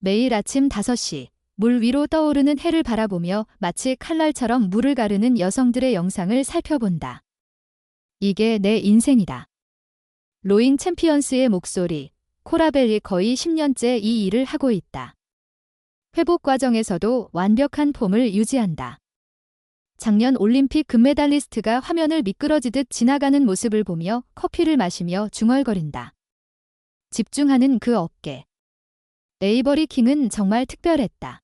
매일 아침 5시 물 위로 떠오르는 해를 바라보며 마치 칼날처럼 물을 가르는 여성들의 영상을 살펴본다. 이게 내 인생이다. 로잉 챔피언스의 목소리. 코라벨이 거의 10년째 이 일을 하고 있다. 회복 과정에서도 완벽한 폼을 유지한다. 작년 올림픽 금메달리스트가 화면을 미끄러지듯 지나가는 모습을 보며 커피를 마시며 중얼거린다. 집중하는 그 어깨. 에이버리 킹은 정말 특별했다.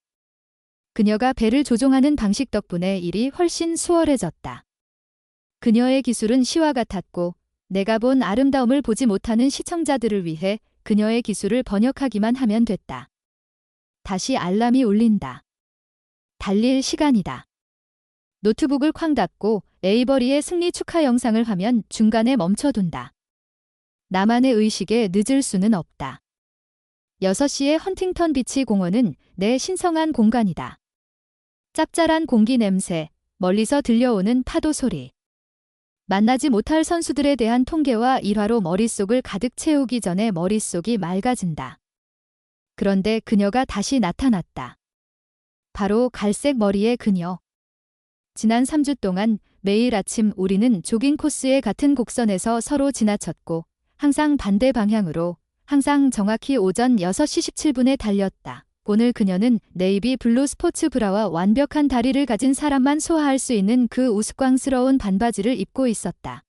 그녀가 배를 조종하는 방식 덕분에 일이 훨씬 수월해졌다. 그녀의 기술은 시와 같았고 내가 본 아름다움을 보지 못하는 시청자들을 위해 그녀의 기술을 번역하기만 하면 됐다. 다시 알람이 울린다. 달릴 시간이다. 노트북을 쾅 닫고 에이버리의 승리 축하 영상을 화면 중간에 멈춰둔다. 나만의 의식에 늦을 수는 없다. 6시의 헌팅턴 비치 공원은 내 신성한 공간이다. 짭짤한 공기 냄새, 멀리서 들려오는 파도 소리. 만나지 못할 선수들에 대한 통계와 일화로 머릿속을 가득 채우기 전에 머릿속이 맑아진다. 그런데 그녀가 다시 나타났다. 바로 갈색 머리의 그녀. 지난 3주 동안 매일 아침 우리는 조깅 코스의 같은 곡선에서 서로 지나쳤고 항상 반대 방향으로 항상 정확히 오전 6시 17분에 달렸다. 오늘 그녀는 네이비 블루 스포츠 브라와 완벽한 다리를 가진 사람만 소화할 수 있는 그 우스꽝스러운 반바지를 입고 있었다.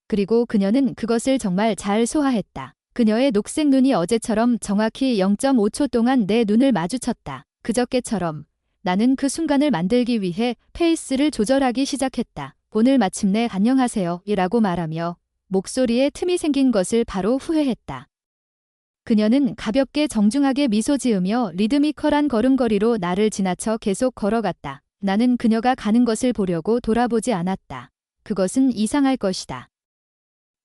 그리고 그녀는 그것을 정말 잘 소화했다. 그녀의 녹색 눈이 어제처럼 정확히 0.5초 동안 내 눈을 마주쳤다. 그저께처럼 나는 그 순간을 만들기 위해 페이스를 조절하기 시작했다. 오늘 마침내 안녕하세요 이라고 말하며 목소리에 틈이 생긴 것을 바로 후회했다. 그녀는 가볍게 정중하게 미소 지으며 리드미컬한 걸음걸이로 나를 지나쳐 계속 걸어갔다. 나는 그녀가 가는 것을 보려고 돌아보지 않았다. 그것은 이상할 것이다.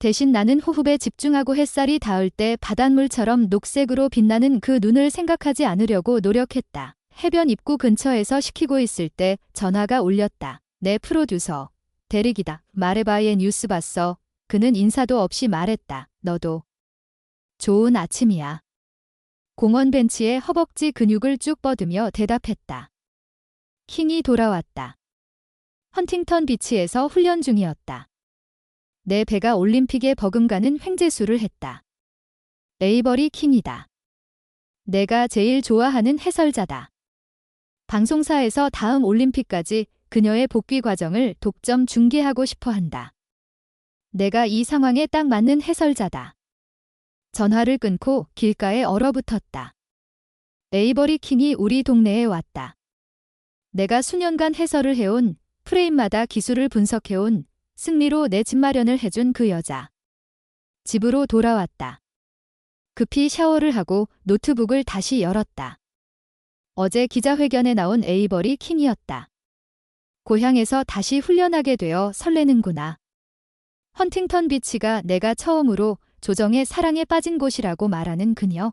대신 나는 호흡에 집중하고 햇살이 닿을 때 바닷물처럼 녹색으로 빛나는 그 눈을 생각하지 않으려고 노력했다. 해변 입구 근처에서 시키고 있을 때 전화가 울렸다. 내 프로듀서. 데릭이다. 말해봐의 뉴스 봤어. 그는 인사도 없이 말했다. 너도. 좋은 아침이야. 공원 벤치에 허벅지 근육을 쭉 뻗으며 대답했다. 킹이 돌아왔다. 헌팅턴 비치에서 훈련 중이었다. 내 배가 올림픽에 버금가는 횡재수를 했다. 에이버리 킹이다. 내가 제일 좋아하는 해설자다. 방송사에서 다음 올림픽까지 그녀의 복귀 과정을 독점 중계하고 싶어 한다. 내가 이 상황에 딱 맞는 해설자다. 전화를 끊고 길가에 얼어붙었다. 에이버리 킹이 우리 동네에 왔다. 내가 수년간 해설을 해온, 프레임마다 기술을 분석해온, 승리로 내 집 마련을 해준 그 여자. 집으로 돌아왔다. 급히 샤워를 하고 노트북을 다시 열었다. 어제 기자회견에 나온 에이버리 킹이었다. 고향에서 다시 훈련하게 되어 설레는구나. 헌팅턴 비치가 내가 처음으로 조정의 사랑에 빠진 곳이라고 말하는 그녀.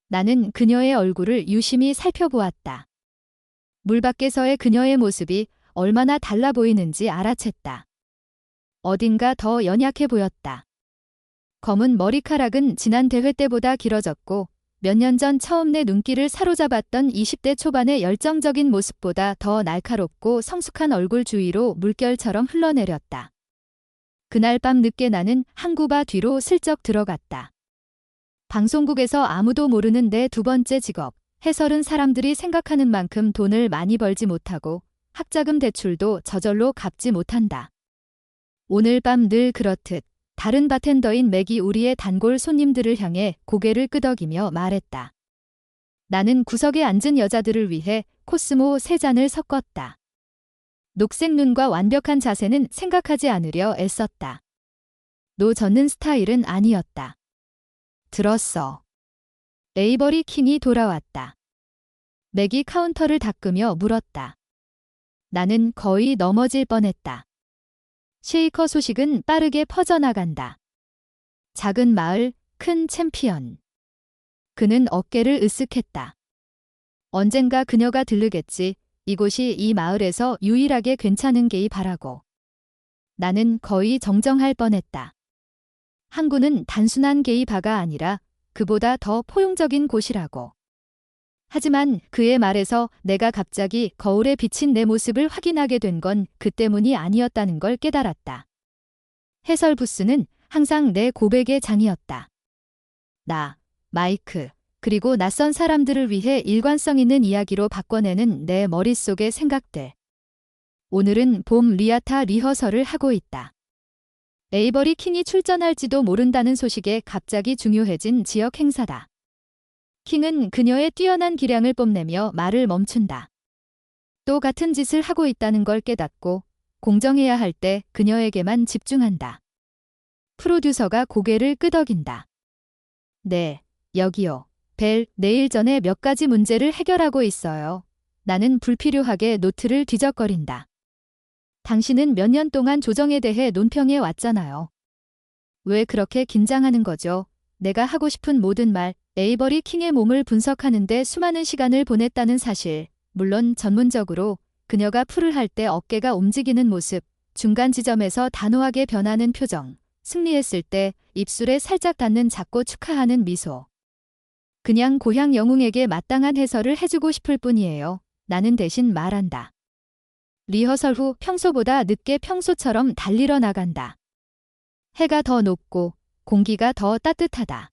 나는 그녀의 얼굴을 유심히 살펴보았다. 물 밖에서의 그녀의 모습이 얼마나 달라 보이는지 알아챘다. 어딘가 더 연약해 보였다. 검은 머리카락은 지난 대회 때보다 길어졌고 몇 년 전 처음 내 눈길을 사로잡았던 20대 초반의 열정적인 모습보다 더 날카롭고 성숙한 얼굴 주위로 물결처럼 흘러내렸다. 그날 밤 늦게 나는 항구바 뒤로 슬쩍 들어갔다. 방송국에서 아무도 모르는 내 두 번째 직업, 해설은 사람들이 생각하는 만큼 돈을 많이 벌지 못하고 학자금 대출도 저절로 갚지 못한다. 오늘 밤 늘 그렇듯 다른 바텐더인 맥이 우리의 단골 손님들을 향해 고개를 끄덕이며 말했다. 나는 구석에 앉은 여자들을 위해 코스모 3잔을 섞었다. 녹색 눈과 완벽한 자세는 생각하지 않으려 애썼다. 노 젓는 스타일은 아니었다. 들었어. 에이버리 킹이 돌아왔다. 맥이 카운터를 닦으며 물었다. 나는 거의 넘어질 뻔했다. 쉐이커 소식은 빠르게 퍼져나간다. 작은 마을, 큰 챔피언. 그는 어깨를 으쓱했다. 언젠가 그녀가 들르겠지. 이곳이 이 마을에서 유일하게 괜찮은 게이 바라고. 나는 거의 정정할 뻔했다. 항구는 단순한 게이 바가 아니라 그보다 더 포용적인 곳이라고. 하지만 그의 말에서 내가 갑자기 거울에 비친 내 모습을 확인하게 된 건 그 때문이 아니었다는 걸 깨달았다. 해설 부스는 항상 내 고백의 장이었다. 나, 마이크, 그리고 낯선 사람들을 위해 일관성 있는 이야기로 바꿔내는 내 머릿속의 생각들. 오늘은 봄 리아타 리허설을 하고 있다. 에이버리 킹이 출전할지도 모른다는 소식에 갑자기 중요해진 지역 행사다. 킹은 그녀의 뛰어난 기량을 뽐내며 말을 멈춘다. 또 같은 짓을 하고 있다는 걸 깨닫고 공정해야 할 때 그녀에게만 집중한다. 프로듀서가 고개를 끄덕인다. 네, 여기요. 벨, 내일 전에 몇 가지 문제를 해결하고 있어요. 나는 불필요하게 노트를 뒤적거린다. 당신은 몇 년 동안 조정에 대해 논평해 왔잖아요. 왜 그렇게 긴장하는 거죠? 내가 하고 싶은 모든 말, 에이버리 킹의 몸을 분석하는데 수많은 시간을 보냈다는 사실, 물론 전문적으로 그녀가 풀을 할 때 어깨가 움직이는 모습, 중간 지점에서 단호하게 변하는 표정, 승리했을 때 입술에 살짝 닿는 작고 축하하는 미소. 그냥 고향 영웅에게 마땅한 해설을 해주고 싶을 뿐이에요. 나는 대신 말한다. 리허설 후 평소보다 늦게 평소처럼 달리러 나간다. 해가 더 높고 공기가 더 따뜻하다.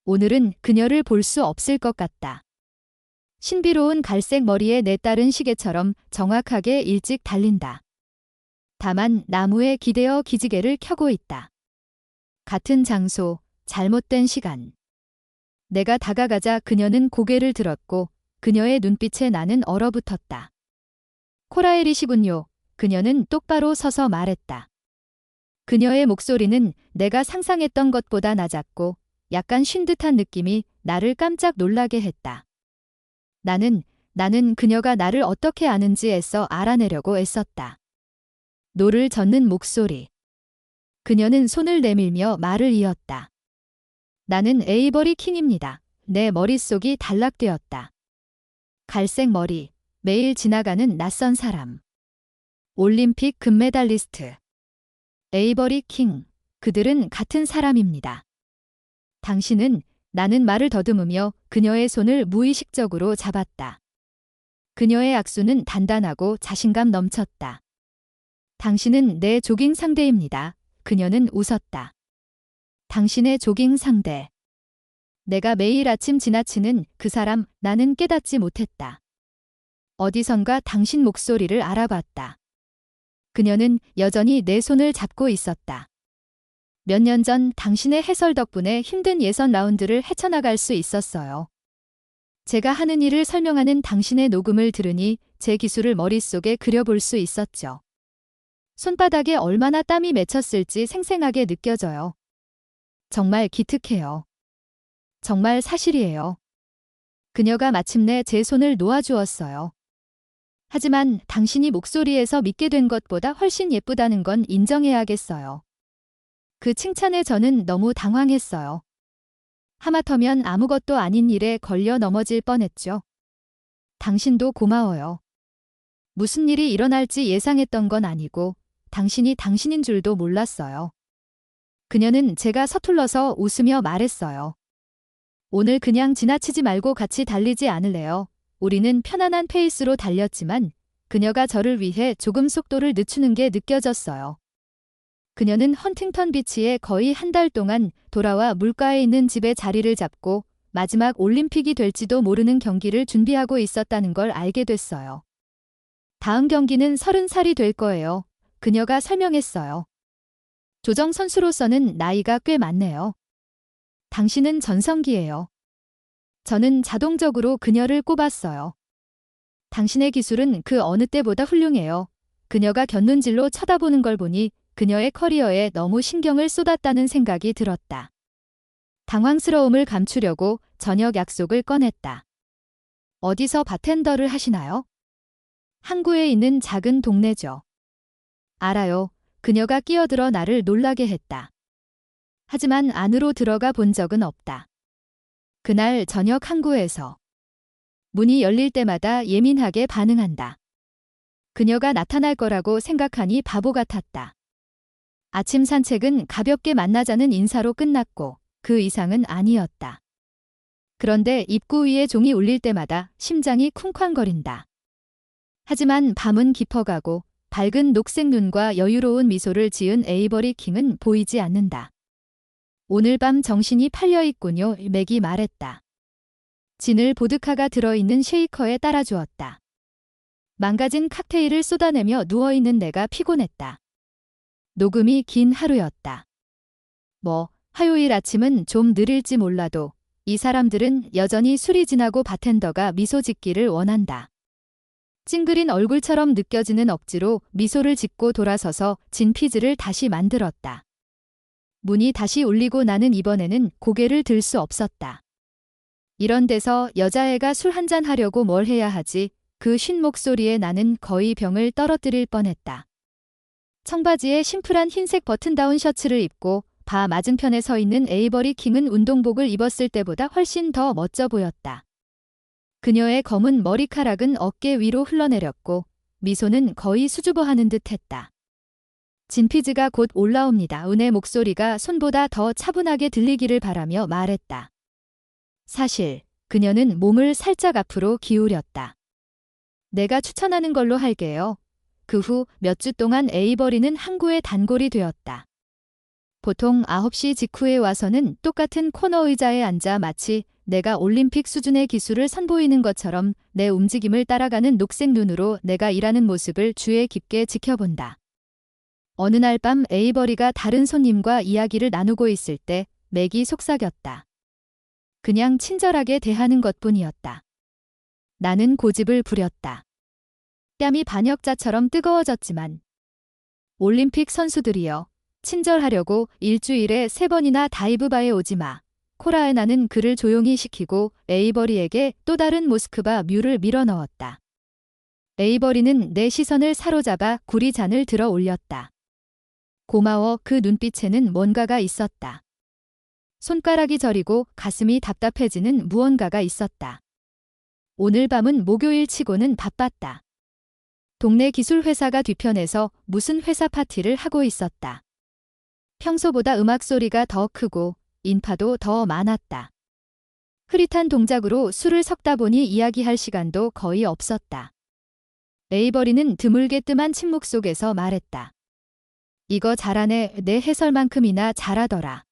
오늘은 그녀를 볼 수 없을 것 같다. 신비로운 갈색 머리에 내 딸은 시계처럼 정확하게 일찍 달린다. 다만 나무에 기대어 기지개를 켜고 있다. 같은 장소, 잘못된 시간. 내가 다가가자 그녀는 고개를 들었고 그녀의 눈빛에 나는 얼어붙었다. 코라엘이시군요. 그녀는 똑바로 서서 말했다. 그녀의 목소리는 내가 상상했던 것보다 낮았고 약간 쉰 듯한 느낌이 나를 깜짝 놀라게 했다. 나는 그녀가 나를 어떻게 아는지 애써 알아내려고 애썼다. 노를 젓는 목소리. 그녀는 손을 내밀며 말을 이었다. 나는 에이버리 킹입니다. 내 머릿속이 단락되었다. 갈색 머리, 매일 지나가는 낯선 사람. 올림픽 금메달리스트. 에이버리 킹, 그들은 같은 사람입니다. 당신은, 나는 말을 더듬으며 그녀의 손을 무의식적으로 잡았다. 그녀의 악수는 단단하고 자신감 넘쳤다. 당신은 내 조깅 상대입니다. 그녀는 웃었다. 당신의 조깅 상대. 내가 매일 아침 지나치는 그 사람, 나는 깨닫지 못했다. 어디선가 당신 목소리를 알아봤다. 그녀는 여전히 내 손을 잡고 있었다. 몇 년 전 당신의 해설 덕분에 힘든 예선 라운드를 헤쳐나갈 수 있었어요. 제가 하는 일을 설명하는 당신의 녹음을 들으니 제 기술을 머릿속에 그려볼 수 있었죠. 손바닥에 얼마나 땀이 맺혔을지 생생하게 느껴져요. 정말 기특해요. 정말 사실이에요. 그녀가 마침내 제 손을 놓아주었어요. 하지만 당신이 목소리에서 믿게 된 것보다 훨씬 예쁘다는 건 인정해야겠어요. 그 칭찬에 저는 너무 당황했어요. 하마터면 아무것도 아닌 일에 걸려 넘어질 뻔했죠. 당신도 고마워요. 무슨 일이 일어날지 예상했던 건 아니고 당신이 당신인 줄도 몰랐어요. 그녀는 제가 서툴러서 웃으며 말했어요. 오늘 그냥 지나치지 말고 같이 달리지 않을래요? 우리는 편안한 페이스로 달렸지만 그녀가 저를 위해 조금 속도를 늦추는 게 느껴졌어요. 그녀는 헌팅턴 비치에 거의 한 달 동안 돌아와 물가에 있는 집에 자리를 잡고 마지막 올림픽이 될지도 모르는 경기를 준비하고 있었다는 걸 알게 됐어요. 다음 경기는 30살이 될 거예요. 그녀가 설명했어요. 조정 선수로서는 나이가 꽤 많네요. 당신은 전성기예요. 저는 자동적으로 그녀를 꼽았어요. 당신의 기술은 그 어느 때보다 훌륭해요. 그녀가 곁눈질로 쳐다보는 걸 보니 그녀의 커리어에 너무 신경을 쏟았다는 생각이 들었다. 당황스러움을 감추려고 저녁 약속을 꺼냈다. 어디서 바텐더를 하시나요? 항구에 있는 작은 동네죠. 알아요. 그녀가 끼어들어 나를 놀라게 했다. 하지만 안으로 들어가 본 적은 없다. 그날 저녁 항구에서 문이 열릴 때마다 예민하게 반응한다. 그녀가 나타날 거라고 생각하니 바보 같았다. 아침 산책은 가볍게 만나자는 인사로 끝났고 그 이상은 아니었다. 그런데 입구 위에 종이 울릴 때마다 심장이 쿵쾅거린다. 하지만 밤은 깊어가고 밝은 녹색 눈과 여유로운 미소를 지은 에이버리 킹은 보이지 않는다. 오늘 밤 정신이 팔려있군요. 맥이 말했다. 진을 보드카가 들어있는 쉐이커에 따라주었다. 망가진 칵테일을 쏟아내며 누워있는 내가 피곤했다. 녹음이 긴 하루였다. 화요일 아침은 좀 느릴지 몰라도 이 사람들은 여전히 술이 진하고 바텐더가 미소 짓기를 원한다. 찡그린 얼굴처럼 느껴지는 억지로 미소를 짓고 돌아서서 진피즈를 다시 만들었다. 문이 다시 울리고 나는 이번에는 고개를 들 수 없었다. 이런 데서 여자애가 술 한잔 하려고 뭘 해야 하지? 그 쉰 목소리에 나는 거의 병을 떨어뜨릴 뻔했다. 청바지에 심플한 흰색 버튼다운 셔츠를 입고 바 맞은편에 서 있는 에이버리 킹은 운동복을 입었을 때보다 훨씬 더 멋져 보였다. 그녀의 검은 머리카락은 어깨 위로 흘러내렸고 미소는 거의 수줍어하는 듯했다. 진피즈가 곧 올라옵니다. 은의 목소리가 손보다 더 차분하게 들리기를 바라며 말했다. 사실 그녀는 몸을 살짝 앞으로 기울였다. 내가 추천하는 걸로 할게요. 그 후 몇 주 동안 에이버리는 항구의 단골이 되었다. 보통 9시 직후에 와서는 똑같은 코너 의자에 앉아 마치 내가 올림픽 수준의 기술을 선보이는 것처럼 내 움직임을 따라가는 녹색 눈으로 내가 일하는 모습을 주의 깊게 지켜본다. 어느 날 밤 에이버리가 다른 손님과 이야기를 나누고 있을 때 맥이 속삭였다. 그냥 친절하게 대하는 것뿐이었다. 나는 고집을 부렸다. 뺨이 반역자처럼 뜨거워졌지만 올림픽 선수들이여, 친절하려고 일주일에 3번이나 다이브바에 오지 마. 코라에나는 그를 조용히 시키고 에이버리에게 또 다른 모스크바 뮤를 밀어 넣었다. 에이버리는 내 시선을 사로잡아 구리잔을 들어 올렸다. 고마워. 그 눈빛에는 뭔가가 있었다. 손가락이 저리고 가슴이 답답해지는 무언가가 있었다. 오늘 밤은 목요일 치고는 바빴다. 동네 기술회사가 뒤편에서 무슨 회사 파티를 하고 있었다. 평소보다 음악 소리가 더 크고 인파도 더 많았다. 흐릿한 동작으로 술을 섞다 보니 이야기할 시간도 거의 없었다. 에이버리는 드물게 뜸한 침묵 속에서 말했다. 이거 잘하네. 내 해설만큼이나 잘하더라.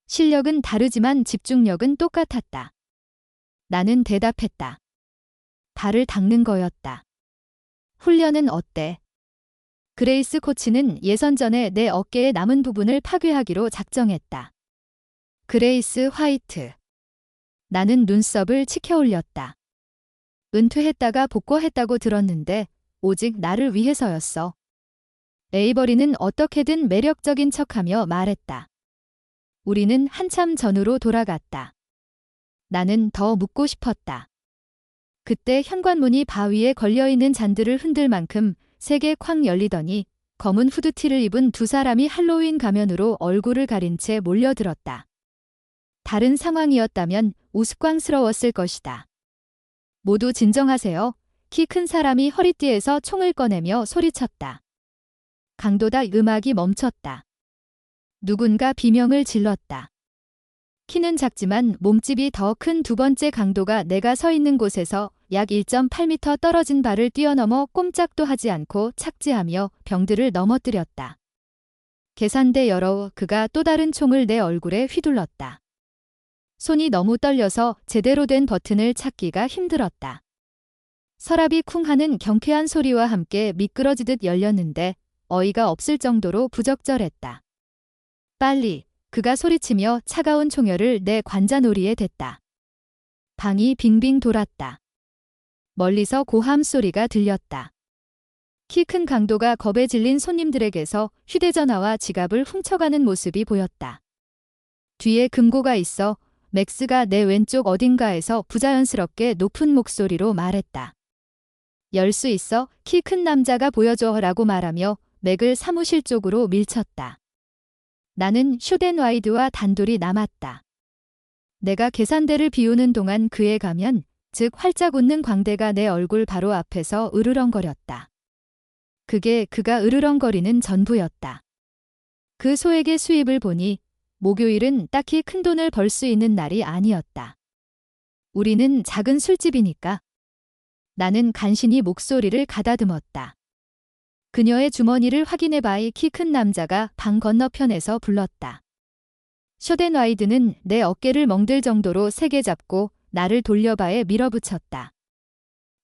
실력은 다르지만 집중력은 똑같았다. 나는 대답했다. 발을 닦는 거였다. 훈련은 어때? 그레이스 코치는 예선전에 내 어깨의 남은 부분을 파괴하기로 작정했다. 그레이스 화이트. 나는 눈썹을 치켜 올렸다. 은퇴했다가 복귀했다고 들었는데 오직 나를 위해서였어. 에이버리는 어떻게든 매력적인 척하며 말했다. 우리는 한참 전으로 돌아갔다. 나는 더 묻고 싶었다. 그때 현관문이 바위에 걸려있는 잔들을 흔들 만큼 세게 쾅 열리더니 검은 후드티를 입은 두 사람이 할로윈 가면으로 얼굴을 가린 채 몰려들었다. 다른 상황이었다면 우스꽝스러웠을 것이다. 모두 진정하세요. 키 큰 사람이 허리띠에서 총을 꺼내며 소리쳤다. 강도다. 음악이 멈췄다. 누군가 비명을 질렀다. 키는 작지만 몸집이 더 큰 두 번째 강도가 내가 서 있는 곳에서 약 1.8m 떨어진 발을 뛰어넘어 꼼짝도 하지 않고 착지하며 병들을 넘어뜨렸다. 계산대 열어 그가 또 다른 총을 내 얼굴에 휘둘렀다. 손이 너무 떨려서 제대로 된 버튼을 찾기가 힘들었다. 서랍이 쿵 하는 경쾌한 소리와 함께 미끄러지듯 열렸는데 어이가 없을 정도로 부적절했다. 빨리! 그가 소리치며 차가운 총열을 내 관자놀이에 댔다. 방이 빙빙 돌았다. 멀리서 고함 소리가 들렸다. 키 큰 강도가 겁에 질린 손님들에게서 휴대전화와 지갑을 훔쳐가는 모습이 보였다. 뒤에 금고가 있어. 맥스가 내 왼쪽 어딘가에서 부자연스럽게 높은 목소리로 말했다. 열 수 있어? 키 큰 남자가 보여줘라고 말하며 맥을 사무실 쪽으로 밀쳤다. 나는 슈덴와이드와 단둘이 남았다. 내가 계산대를 비우는 동안 그의 가면, 즉 활짝 웃는 광대가 내 얼굴 바로 앞에서 으르렁거렸다. 그게 그가 으르렁거리는 전부였다. 그 소액의 수입을 보니 목요일은 딱히 큰돈을 벌 수 있는 날이 아니었다. 우리는 작은 술집이니까. 나는 간신히 목소리를 가다듬었다. 그녀의 주머니를 확인해봐이 키 큰 남자가 방 건너편에서 불렀다. 쇼덴와이드는 내 어깨를 멍들 정도로 세게 잡고 나를 돌려바에 밀어붙였다.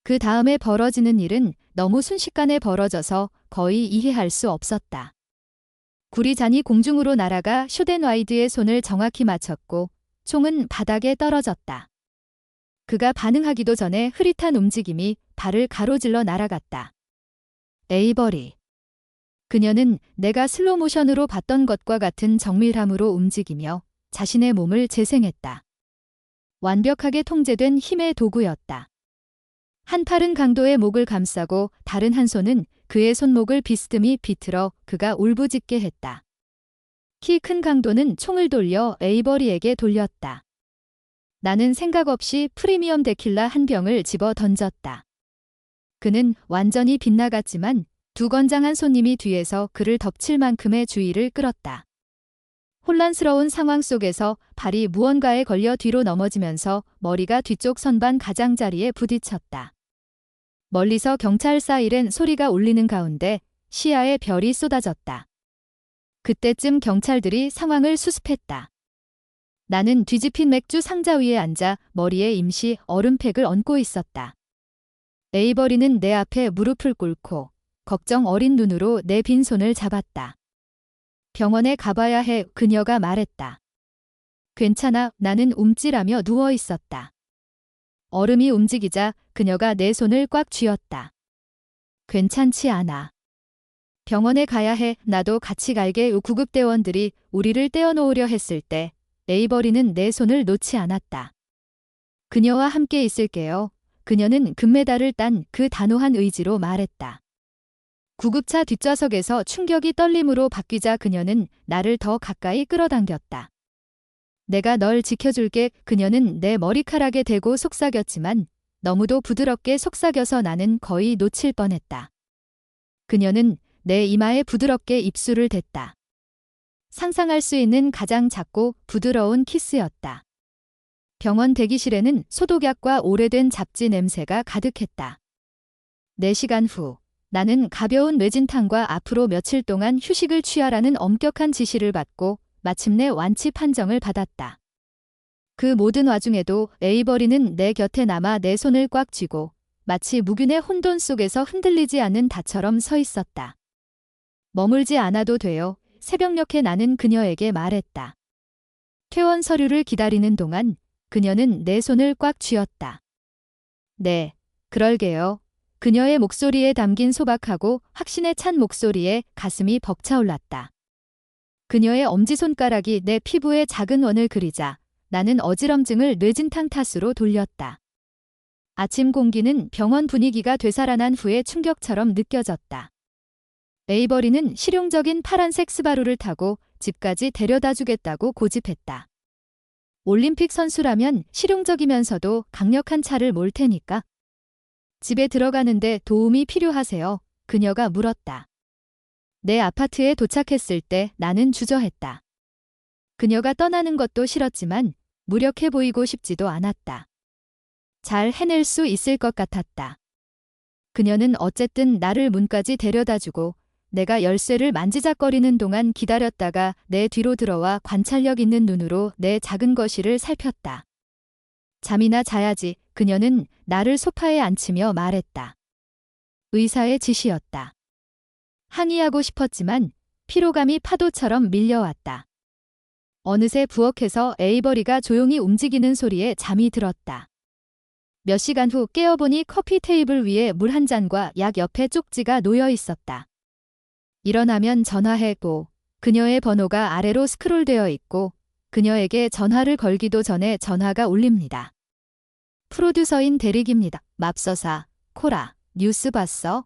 그 다음에 벌어지는 일은 너무 순식간에 벌어져서 거의 이해할 수 없었다. 구리잔이 공중으로 날아가 쇼덴와이드의 손을 정확히 맞췄고 총은 바닥에 떨어졌다. 그가 반응하기도 전에 흐릿한 움직임이 발을 가로질러 날아갔다. 에이버리. 그녀는 내가 슬로모션으로 봤던 것과 같은 정밀함으로 움직이며 자신의 몸을 재생했다. 완벽하게 통제된 힘의 도구였다. 한 팔은 강도의 목을 감싸고 다른 한 손은 그의 손목을 비스듬히 비틀어 그가 울부짖게 했다. 키 큰 강도는 총을 돌려 에이버리에게 돌렸다. 나는 생각 없이 프리미엄 데킬라 한 병을 집어 던졌다. 그는 완전히 빗나갔지만 두 건장한 손님이 뒤에서 그를 덮칠 만큼의 주의를 끌었다. 혼란스러운 상황 속에서 발이 무언가에 걸려 뒤로 넘어지면서 머리가 뒤쪽 선반 가장자리에 부딪혔다. 멀리서 경찰 사이렌 소리가 울리는 가운데 시야에 별이 쏟아졌다. 그때쯤 경찰들이 상황을 수습했다. 나는 뒤집힌 맥주 상자 위에 앉아 머리에 임시 얼음팩을 얹고 있었다. 에이버리는 내 앞에 무릎을 꿇고 걱정 어린 눈으로 내 빈손을 잡았다. 병원에 가봐야 해, 그녀가 말했다. 괜찮아, 나는 움찔하며 누워 있었다. 얼음이 움직이자 그녀가 내 손을 꽉 쥐었다. 괜찮지 않아. 병원에 가야 해, 나도 같이 갈게. 구급대원들이 우리를 떼어놓으려 했을 때 에이버리는 내 손을 놓지 않았다. 그녀와 함께 있을게요. 그녀는 금메달을 딴 그 단호한 의지로 말했다. 구급차 뒷좌석에서 충격이 떨림으로 바뀌자 그녀는 나를 더 가까이 끌어당겼다. 내가 널 지켜줄게. 그녀는 내 머리카락에 대고 속삭였지만 너무도 부드럽게 속삭여서 나는 거의 놓칠 뻔했다. 그녀는 내 이마에 부드럽게 입술을 댔다. 상상할 수 있는 가장 작고 부드러운 키스였다. 병원 대기실에는 소독약과 오래된 잡지 냄새가 가득했다. 4시간 후 나는 가벼운 뇌진탕과 앞으로 며칠 동안 휴식을 취하라는 엄격한 지시를 받고 마침내 완치 판정을 받았다. 그 모든 와중에도 에이버리는 내 곁에 남아 내 손을 꽉 쥐고 마치 무균의 혼돈 속에서 흔들리지 않는 다처럼 서 있었다. 머물지 않아도 돼요. 새벽녘에 나는 그녀에게 말했다. 퇴원 서류를 기다리는 동안 그녀는 내 손을 꽉 쥐었다. 네, 그럴게요. 그녀의 목소리에 담긴 소박하고 확신에 찬 목소리에 가슴이 벅차올랐다. 그녀의 엄지손가락이 내 피부에 작은 원을 그리자 나는 어지럼증을 뇌진탕 탓으로 돌렸다. 아침 공기는 병원 분위기가 되살아난 후의 충격처럼 느껴졌다. 에이버리는 실용적인 파란색 스바루를 타고 집까지 데려다 주겠다고 고집했다. 올림픽 선수라면 실용적이면서도 강력한 차를 몰 테니까. 집에 들어가는데 도움이 필요하세요? 그녀가 물었다. 내 아파트에 도착했을 때 나는 주저했다. 그녀가 떠나는 것도 싫었지만 무력해 보이고 싶지도 않았다. 잘 해낼 수 있을 것 같았다. 그녀는 어쨌든 나를 문까지 데려다주고 내가 열쇠를 만지작거리는 동안 기다렸다가 내 뒤로 들어와 관찰력 있는 눈으로 내 작은 거실을 살폈다. 잠이나 자야지. 그녀는 나를 소파에 앉히며 말했다. 의사의 지시였다. 항의하고 싶었지만 피로감이 파도처럼 밀려왔다. 어느새 부엌에서 에이버리가 조용히 움직이는 소리에 잠이 들었다. 몇 시간 후 깨어보니 커피 테이블 위에 물 한 잔과 약 옆에 쪽지가 놓여 있었다. 일어나면 전화해고 그녀의 번호가 아래로 스크롤되어 있고 그녀에게 전화를 걸기도 전에 전화가 울립니다. 프로듀서인 데릭입니다. 맙서사, 코라, 뉴스 봤어?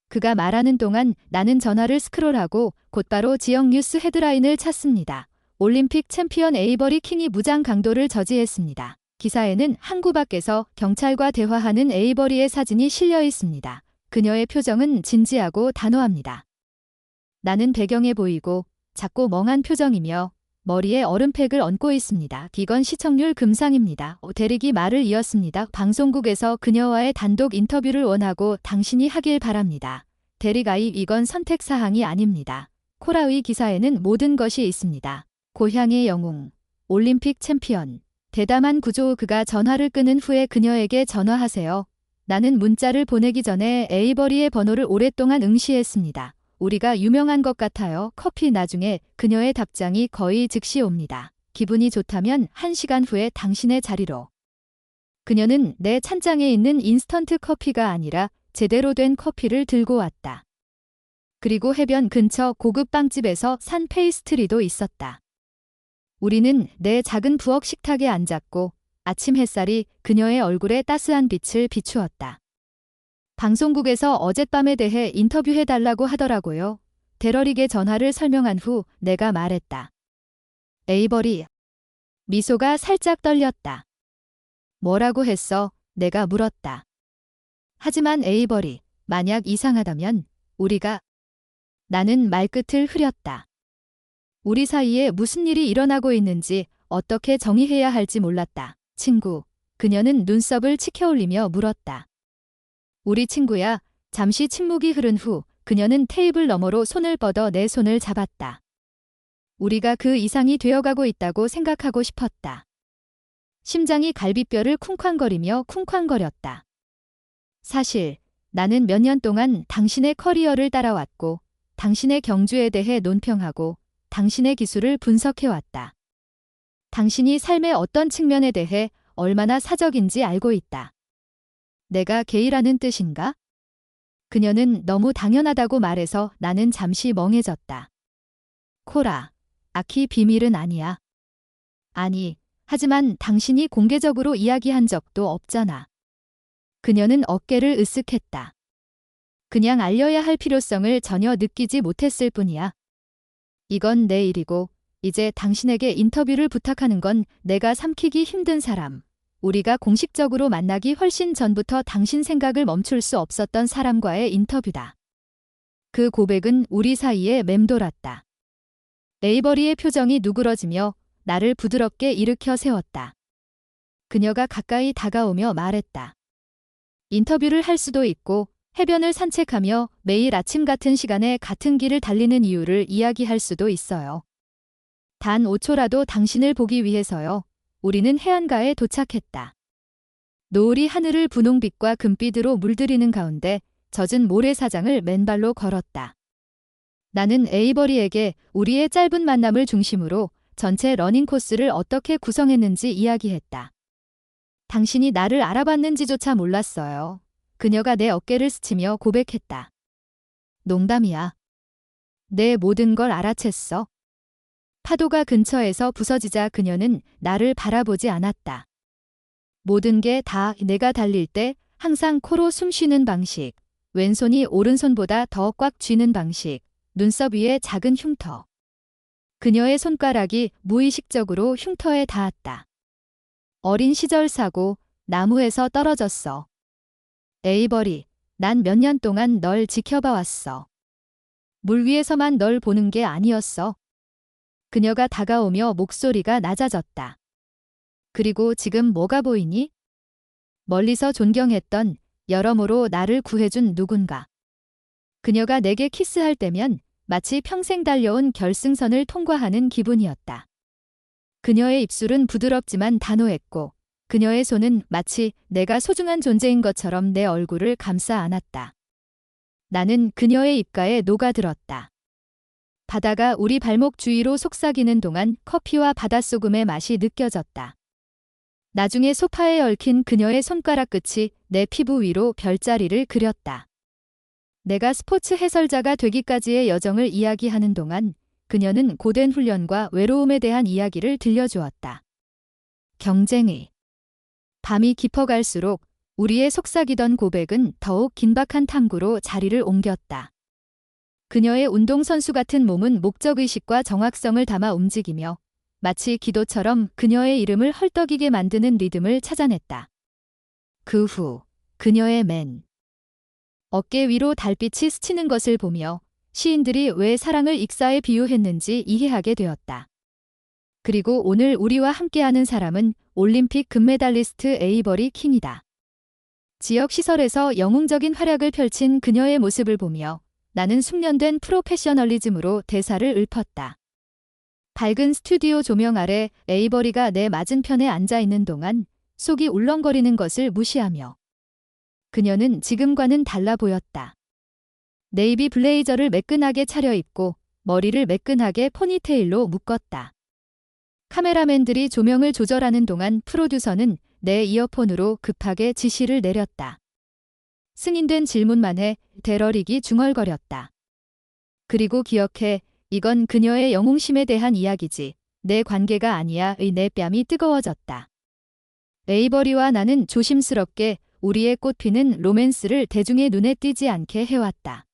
그가 말하는 동안 나는 전화를 스크롤하고 곧바로 지역 뉴스 헤드라인을 찾습니다. 올림픽 챔피언 에이버리 킹이 무장 강도를 저지했습니다. 기사에는 항구 밖에서 경찰과 대화하는 에이버리의 사진이 실려 있습니다. 그녀의 표정은 진지하고 단호합니다. 나는 배경에 보이고 작고 멍한 표정이며 머리에 얼음팩을 얹고 있습니다. 이건 시청률 금상입니다. 대리기 말을 이었습니다. 방송국에서 그녀와의 단독 인터뷰를 원하고 당신이 하길 바랍니다. 대리가이 이건 선택사항이 아닙니다. 코라의 기사에는 모든 것이 있습니다. 고향의 영웅, 올림픽 챔피언, 대담한 구조. 그가 전화를 끊은 후에 그녀에게 전화하세요. 나는 문자를 보내기 전에 에이버리의 번호를 오랫동안 응시했습니다. 우리가 유명한 것 같아요. 커피. 나중에 그녀의 답장이 거의 즉시 옵니다. 기분이 좋다면 1시간 후에 당신의 자리로. 그녀는 내 찬장에 있는 인스턴트 커피가 아니라 제대로 된 커피를 들고 왔다. 그리고 해변 근처 고급 빵집에서 산 페이스트리도 있었다. 우리는 내 작은 부엌 식탁에 앉았고 아침 햇살이 그녀의 얼굴에 따스한 빛을 비추었다. 방송국에서 어젯밤에 대해 인터뷰해달라고 하더라고요. 대러릭의 전화를 설명한 후 내가 말했다. 에이버리. 미소가 살짝 떨렸다. 뭐라고 했어? 내가 물었다. 하지만 에이버리, 만약 이상하다면 우리가... 나는 말끝을 흐렸다. 우리 사이에 무슨 일이 일어나고 있는지 어떻게 정의해야 할지 몰랐다. 친구. 그녀는 눈썹을 치켜올리며 물었다. 우리 친구야. 잠시 침묵이 흐른 후 그녀는 테이블 너머로 손을 뻗어 내 손을 잡았다. 우리가 그 이상이 되어가고 있다고 생각하고 싶었다. 심장이 갈비뼈를 쿵쾅거리며 쿵쾅거렸다. 사실 나는 몇 년 동안 당신의 커리어를 따라왔고 당신의 경주에 대해 논평하고 당신의 기술을 분석해왔다. 당신이 삶의 어떤 측면에 대해 얼마나 사적인지 알고 있다. 내가 게이라는 뜻인가? 그녀는 너무 당연하다고 말해서 나는 잠시 멍해졌다. 코라, 아키 비밀은 아니야. 아니, 하지만 당신이 공개적으로 이야기한 적도 없잖아. 그녀는 어깨를 으쓱했다. 그냥 알려야 할 필요성을 전혀 느끼지 못했을 뿐이야. 이건 내 일이고 이제 당신에게 인터뷰를 부탁하는 건 내가 삼키기 힘든 사람. 우리가 공식적으로 만나기 훨씬 전부터 당신 생각을 멈출 수 없었던 사람과의 인터뷰다. 그 고백은 우리 사이에 맴돌았다. 에이버리의 표정이 누그러지며 나를 부드럽게 일으켜 세웠다. 그녀가 가까이 다가오며 말했다. 인터뷰를 할 수도 있고 해변을 산책하며 매일 아침 같은 시간에 같은 길을 달리는 이유를 이야기할 수도 있어요. 단 5초라도 당신을 보기 위해서요. 우리는 해안가에 도착했다. 노을이 하늘을 분홍빛과 금빛으로 물들이는 가운데 젖은 모래사장을 맨발로 걸었다. 나는 에이버리에게 우리의 짧은 만남을 중심으로 전체 러닝 코스를 어떻게 구성했는지 이야기했다. 당신이 나를 알아봤는지조차 몰랐어요. 그녀가 내 어깨를 스치며 고백했다. 농담이야. 내 모든 걸 알아챘어. 파도가 근처에서 부서지자 그녀는 나를 바라보지 않았다. 모든 게 다 내가 달릴 때 항상 코로 숨 쉬는 방식, 왼손이 오른손보다 더 꽉 쥐는 방식, 눈썹 위에 작은 흉터. 그녀의 손가락이 무의식적으로 흉터에 닿았다. 어린 시절 사고, 나무에서 떨어졌어. 에이버리, 난 몇 년 동안 널 지켜봐왔어. 물 위에서만 널 보는 게 아니었어. 그녀가 다가오며 목소리가 낮아졌다. 그리고 지금 뭐가 보이니? 멀리서 존경했던, 여러모로 나를 구해준 누군가. 그녀가 내게 키스할 때면 마치 평생 달려온 결승선을 통과하는 기분이었다. 그녀의 입술은 부드럽지만 단호했고 그녀의 손은 마치 내가 소중한 존재인 것처럼 내 얼굴을 감싸 안았다. 나는 그녀의 입가에 녹아들었다. 바다가 우리 발목 주위로 속삭이는 동안 커피와 바닷소금의 맛이 느껴졌다. 나중에 소파에 얽힌 그녀의 손가락 끝이 내 피부 위로 별자리를 그렸다. 내가 스포츠 해설자가 되기까지의 여정을 이야기하는 동안 그녀는 고된 훈련과 외로움에 대한 이야기를 들려주었다. 경쟁의. 밤이 깊어갈수록 우리의 속삭이던 고백은 더욱 긴박한 탐구로 자리를 옮겼다. 그녀의 운동선수 같은 몸은 목적의식과 정확성을 담아 움직이며 마치 기도처럼 그녀의 이름을 헐떡이게 만드는 리듬을 찾아냈다. 그 후 그녀의 맨 어깨 위로 달빛이 스치는 것을 보며 시인들이 왜 사랑을 익사에 비유했는지 이해하게 되었다. 그리고 오늘 우리와 함께하는 사람은 올림픽 금메달리스트 에이버리 킹이다. 지역 시설에서 영웅적인 활약을 펼친 그녀의 모습을 보며 나는 숙련된 프로페셔널리즘으로 대사를 읊었다. 밝은 스튜디오 조명 아래 에이버리가 내 맞은편에 앉아 있는 동안 속이 울렁거리는 것을 무시하며 그녀는 지금과는 달라 보였다. 네이비 블레이저를 매끈하게 차려입고 머리를 매끈하게 포니테일로 묶었다. 카메라맨들이 조명을 조절하는 동안 프로듀서는 내 이어폰으로 급하게 지시를 내렸다. 승인된 질문만 해 대러릭이 중얼거렸다. 그리고 기억해, 이건 그녀의 영웅심에 대한 이야기지. 내 관계가 아니야의 내 뺨이 뜨거워졌다. 에이버리와 나는 조심스럽게 우리의 꽃피는 로맨스를 대중의 눈에 띄지 않게 해왔다.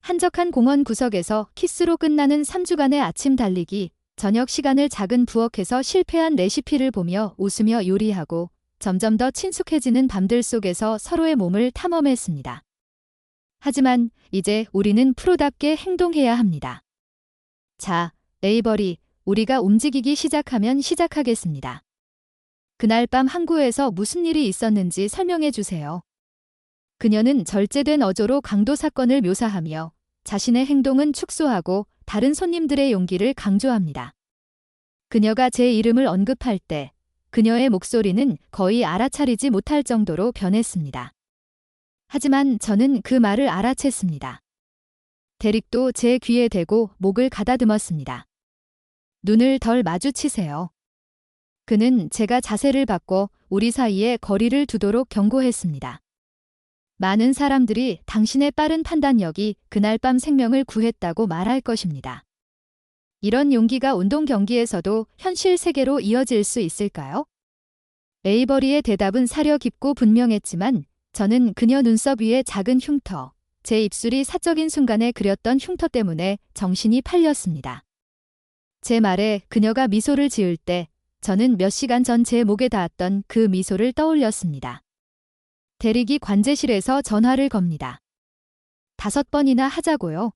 한적한 공원 구석에서 키스로 끝나는 3주간의 아침 달리기, 저녁 시간을 작은 부엌에서 실패한 레시피를 보며 웃으며 요리하고 점점 더 친숙해지는 밤들 속에서 서로의 몸을 탐험했습니다. 하지만 이제 우리는 프로답게 행동해야 합니다. 자, 에이버리, 우리가 움직이기 시작하면 시작하겠습니다. 그날 밤 항구에서 무슨 일이 있었는지 설명해 주세요. 그녀는 절제된 어조로 강도 사건을 묘사하며 자신의 행동은 축소하고 다른 손님들의 용기를 강조합니다. 그녀가 제 이름을 언급할 때 그녀의 목소리는 거의 알아차리지 못할 정도로 변했습니다. 하지만 저는 그 말을 알아챘습니다. 데릭도 제 귀에 대고 목을 가다듬었습니다. 눈을 덜 마주치세요. 그는 제가 자세를 바꿔 우리 사이에 거리를 두도록 경고했습니다. 많은 사람들이 당신의 빠른 판단력이 그날 밤 생명을 구했다고 말할 것입니다. 이런 용기가 운동 경기에서도 현실 세계로 이어질 수 있을까요? 에이버리의 대답은 사려 깊고 분명했지만 저는 그녀 눈썹 위에 작은 흉터, 제 입술이 사적인 순간에 그렸던 흉터 때문에 정신이 팔렸습니다. 제 말에 그녀가 미소를 지을 때 저는 몇 시간 전 제 목에 닿았던 그 미소를 떠올렸습니다. 데릭이 관제실에서 전화를 겁니다. 5번이나 하자고요.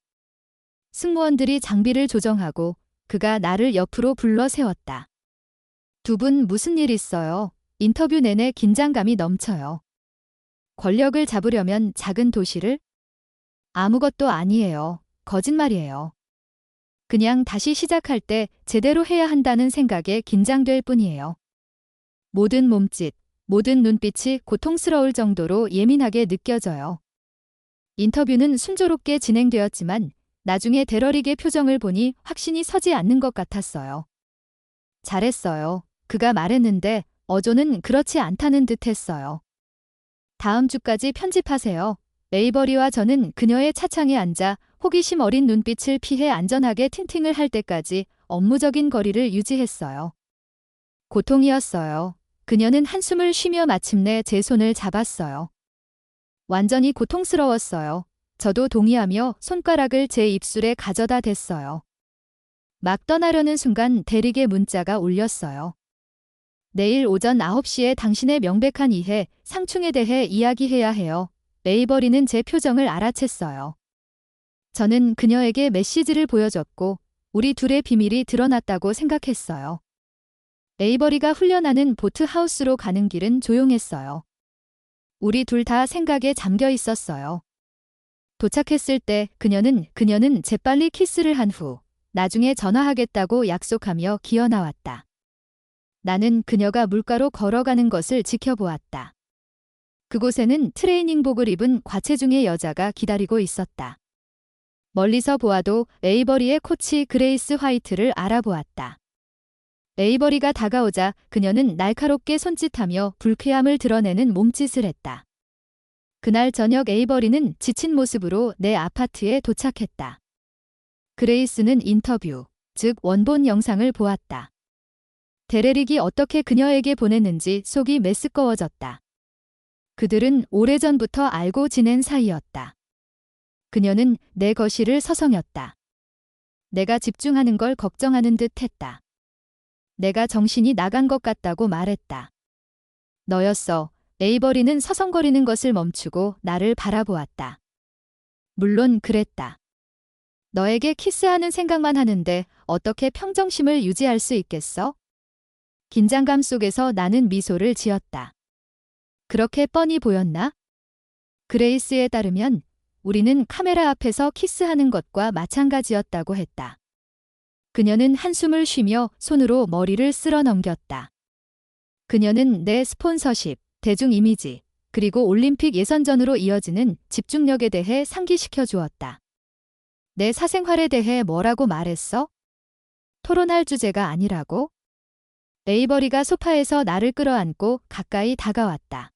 승무원들이 장비를 조정하고 그가 나를 옆으로 불러 세웠다. 두 분 무슨 일 있어요? 인터뷰 내내 긴장감이 넘쳐요. 권력을 잡으려면 작은 도시를? 아무것도 아니에요. 거짓말이에요. 그냥 다시 시작할 때 제대로 해야 한다는 생각에 긴장될 뿐이에요. 모든 몸짓, 모든 눈빛이 고통스러울 정도로 예민하게 느껴져요. 인터뷰는 순조롭게 진행되었지만 나중에 데러릭의 표정을 보니 확신이 서지 않는 것 같았어요. 잘했어요. 그가 말했는데 어조는 그렇지 않다는 듯 했어요. 다음 주까지 편집하세요. 에이버리와 저는 그녀의 차창에 앉아 호기심 어린 눈빛을 피해 안전하게 틴팅을 할 때까지 업무적인 거리를 유지했어요. 고통이었어요. 그녀는 한숨을 쉬며 마침내 제 손을 잡았어요. 완전히 고통스러웠어요. 저도 동의하며 손가락을 제 입술에 가져다 댔어요. 막 떠나려는 순간 데릭의 문자가 울렸어요. 내일 오전 9시에 당신의 명백한 이해, 상충에 대해 이야기해야 해요. 에이버리는 제 표정을 알아챘어요. 저는 그녀에게 메시지를 보여줬고 우리 둘의 비밀이 드러났다고 생각했어요. 에이버리가 훈련하는 보트하우스로 가는 길은 조용했어요. 우리 둘 다 생각에 잠겨 있었어요. 도착했을 때 그녀는 재빨리 키스를 한 후 나중에 전화하겠다고 약속하며 기어 나왔다. 나는 그녀가 물가로 걸어가는 것을 지켜보았다. 그곳에는 트레이닝복을 입은 과체중의 여자가 기다리고 있었다. 멀리서 보아도 에이버리의 코치 그레이스 화이트를 알아보았다. 에이버리가 다가오자 그녀는 날카롭게 손짓하며 불쾌함을 드러내는 몸짓을 했다. 그날 저녁 에이버리는 지친 모습으로 내 아파트에 도착했다. 그레이스는 인터뷰, 즉 원본 영상을 보았다. 데레릭이 어떻게 그녀에게 보냈는지 속이 메스꺼워졌다. 그들은 오래전부터 알고 지낸 사이였다. 그녀는 내 거실을 서성였다. 내가 집중하는 걸 걱정하는 듯 했다. 내가 정신이 나간 것 같다고 말했다. 너였어. 에이버리는 서성거리는 것을 멈추고 나를 바라보았다. 물론 그랬다. 너에게 키스하는 생각만 하는데 어떻게 평정심을 유지할 수 있겠어? 긴장감 속에서 나는 미소를 지었다. 그렇게 뻔히 보였나? 그레이스에 따르면 우리는 카메라 앞에서 키스하는 것과 마찬가지였다고 했다. 그녀는 한숨을 쉬며 손으로 머리를 쓸어 넘겼다. 그녀는 내 스폰서십, 대중 이미지, 그리고 올림픽 예선전으로 이어지는 집중력에 대해 상기시켜 주었다. 내 사생활에 대해 뭐라고 말했어? 토론할 주제가 아니라고? 에이버리가 소파에서 나를 끌어안고 가까이 다가왔다.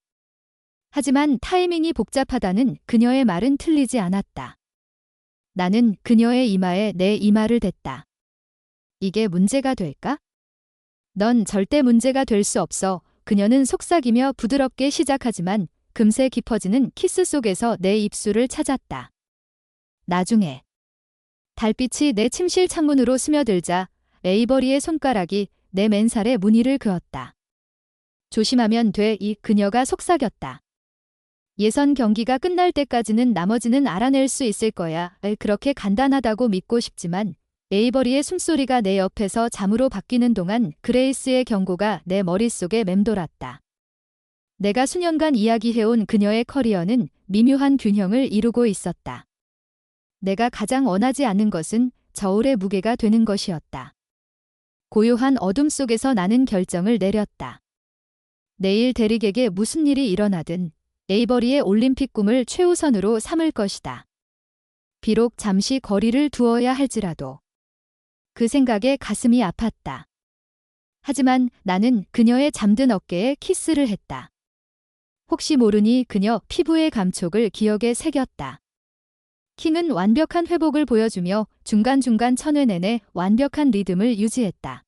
하지만 타이밍이 복잡하다는 그녀의 말은 틀리지 않았다. 나는 그녀의 이마에 내 이마를 댔다. 이게 문제가 될까? 넌 절대 문제가 될 수 없어. 그녀는 속삭이며 부드럽게 시작하지만 금세 깊어지는 키스 속에서 내 입술을 찾았다. 나중에 달빛이 내 침실 창문으로 스며들자 에이버리의 손가락이 내 맨살에 무늬를 그었다. 조심하면 돼. 이 그녀가 속삭였다. 예선 경기가 끝날 때까지는 나머지는 알아낼 수 있을 거야. 그렇게 간단하다고 믿고 싶지만 에이버리의 숨소리가 내 옆에서 잠으로 바뀌는 동안 그레이스의 경고가 내 머릿속에 맴돌았다. 내가 수년간 이야기해온 그녀의 커리어는 미묘한 균형을 이루고 있었다. 내가 가장 원하지 않는 것은 저울의 무게가 되는 것이었다. 고요한 어둠 속에서 나는 결정을 내렸다. 내일 대릭에게 무슨 일이 일어나든 에이버리의 올림픽 꿈을 최우선으로 삼을 것이다. 비록 잠시 거리를 두어야 할지라도. 그 생각에 가슴이 아팠다. 하지만 나는 그녀의 잠든 어깨에 키스를 했다. 혹시 모르니 그녀 피부의 감촉을 기억에 새겼다. 킹은 완벽한 회복을 보여주며 중간중간 천회 내내 완벽한 리듬을 유지했다.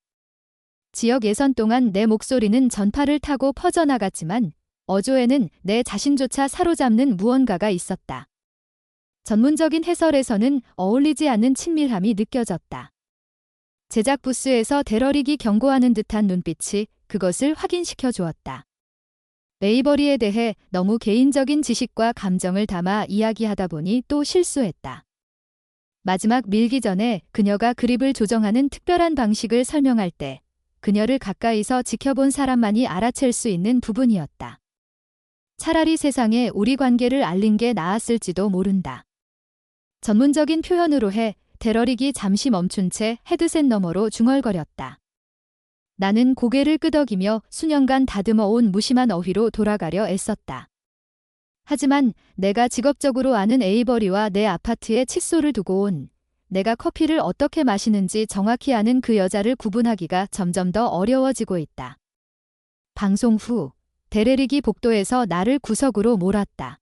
지역 예선 동안 내 목소리는 전파를 타고 퍼져나갔지만 어조에는 내 자신조차 사로잡는 무언가가 있었다. 전문적인 해설에서는 어울리지 않는 친밀함이 느껴졌다. 제작 부스에서 데러릭이 경고하는 듯한 눈빛이 그것을 확인시켜 주었다. 에이버리에 대해 너무 개인적인 지식과 감정을 담아 이야기하다 보니 또 실수했다. 마지막 밀기 전에 그녀가 그립을 조정하는 특별한 방식을 설명할 때 그녀를 가까이서 지켜본 사람만이 알아챌 수 있는 부분이었다. 차라리 세상에 우리 관계를 알린 게 나았을지도 모른다. 전문적인 표현으로 해 데러릭이 잠시 멈춘 채 헤드셋 너머로 중얼거렸다. 나는 고개를 끄덕이며 수년간 다듬어온 무심한 어휘로 돌아가려 애썼다. 하지만 내가 직업적으로 아는 에이버리와 내 아파트에 칫솔을 두고 온 내가 커피를 어떻게 마시는지 정확히 아는 그 여자를 구분하기가 점점 더 어려워지고 있다. 방송 후 데레릭이 복도에서 나를 구석으로 몰았다.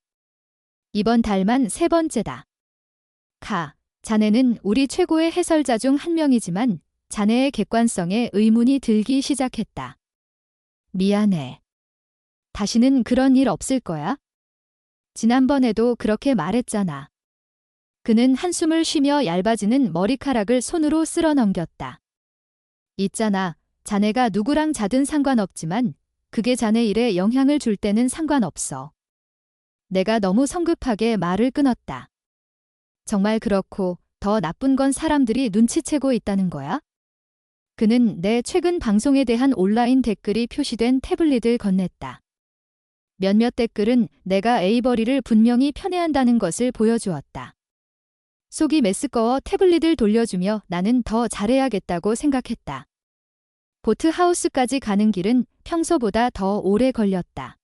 이번 달만 3번째다. 자네는 우리 최고의 해설자 중 한 명이지만 자네의 객관성에 의문이 들기 시작했다. 미안해. 다시는 그런 일 없을 거야? 지난번에도 그렇게 말했잖아. 그는 한숨을 쉬며 얇아지는 머리카락을 손으로 쓸어 넘겼다. 있잖아, 자네가 누구랑 자든 상관없지만 그게 자네 일에 영향을 줄 때는 상관없어. 내가 너무 성급하게 말을 끊었다. 정말 그렇고 더 나쁜 건 사람들이 눈치채고 있다는 거야? 그는 내 최근 방송에 대한 온라인 댓글이 표시된 태블릿을 건넸다. 몇몇 댓글은 내가 에이버리를 분명히 편애한다는 것을 보여주었다. 속이 메스꺼워 태블릿을 돌려주며 나는 더 잘해야겠다고 생각했다. 보트하우스까지 가는 길은 평소보다 더 오래 걸렸다.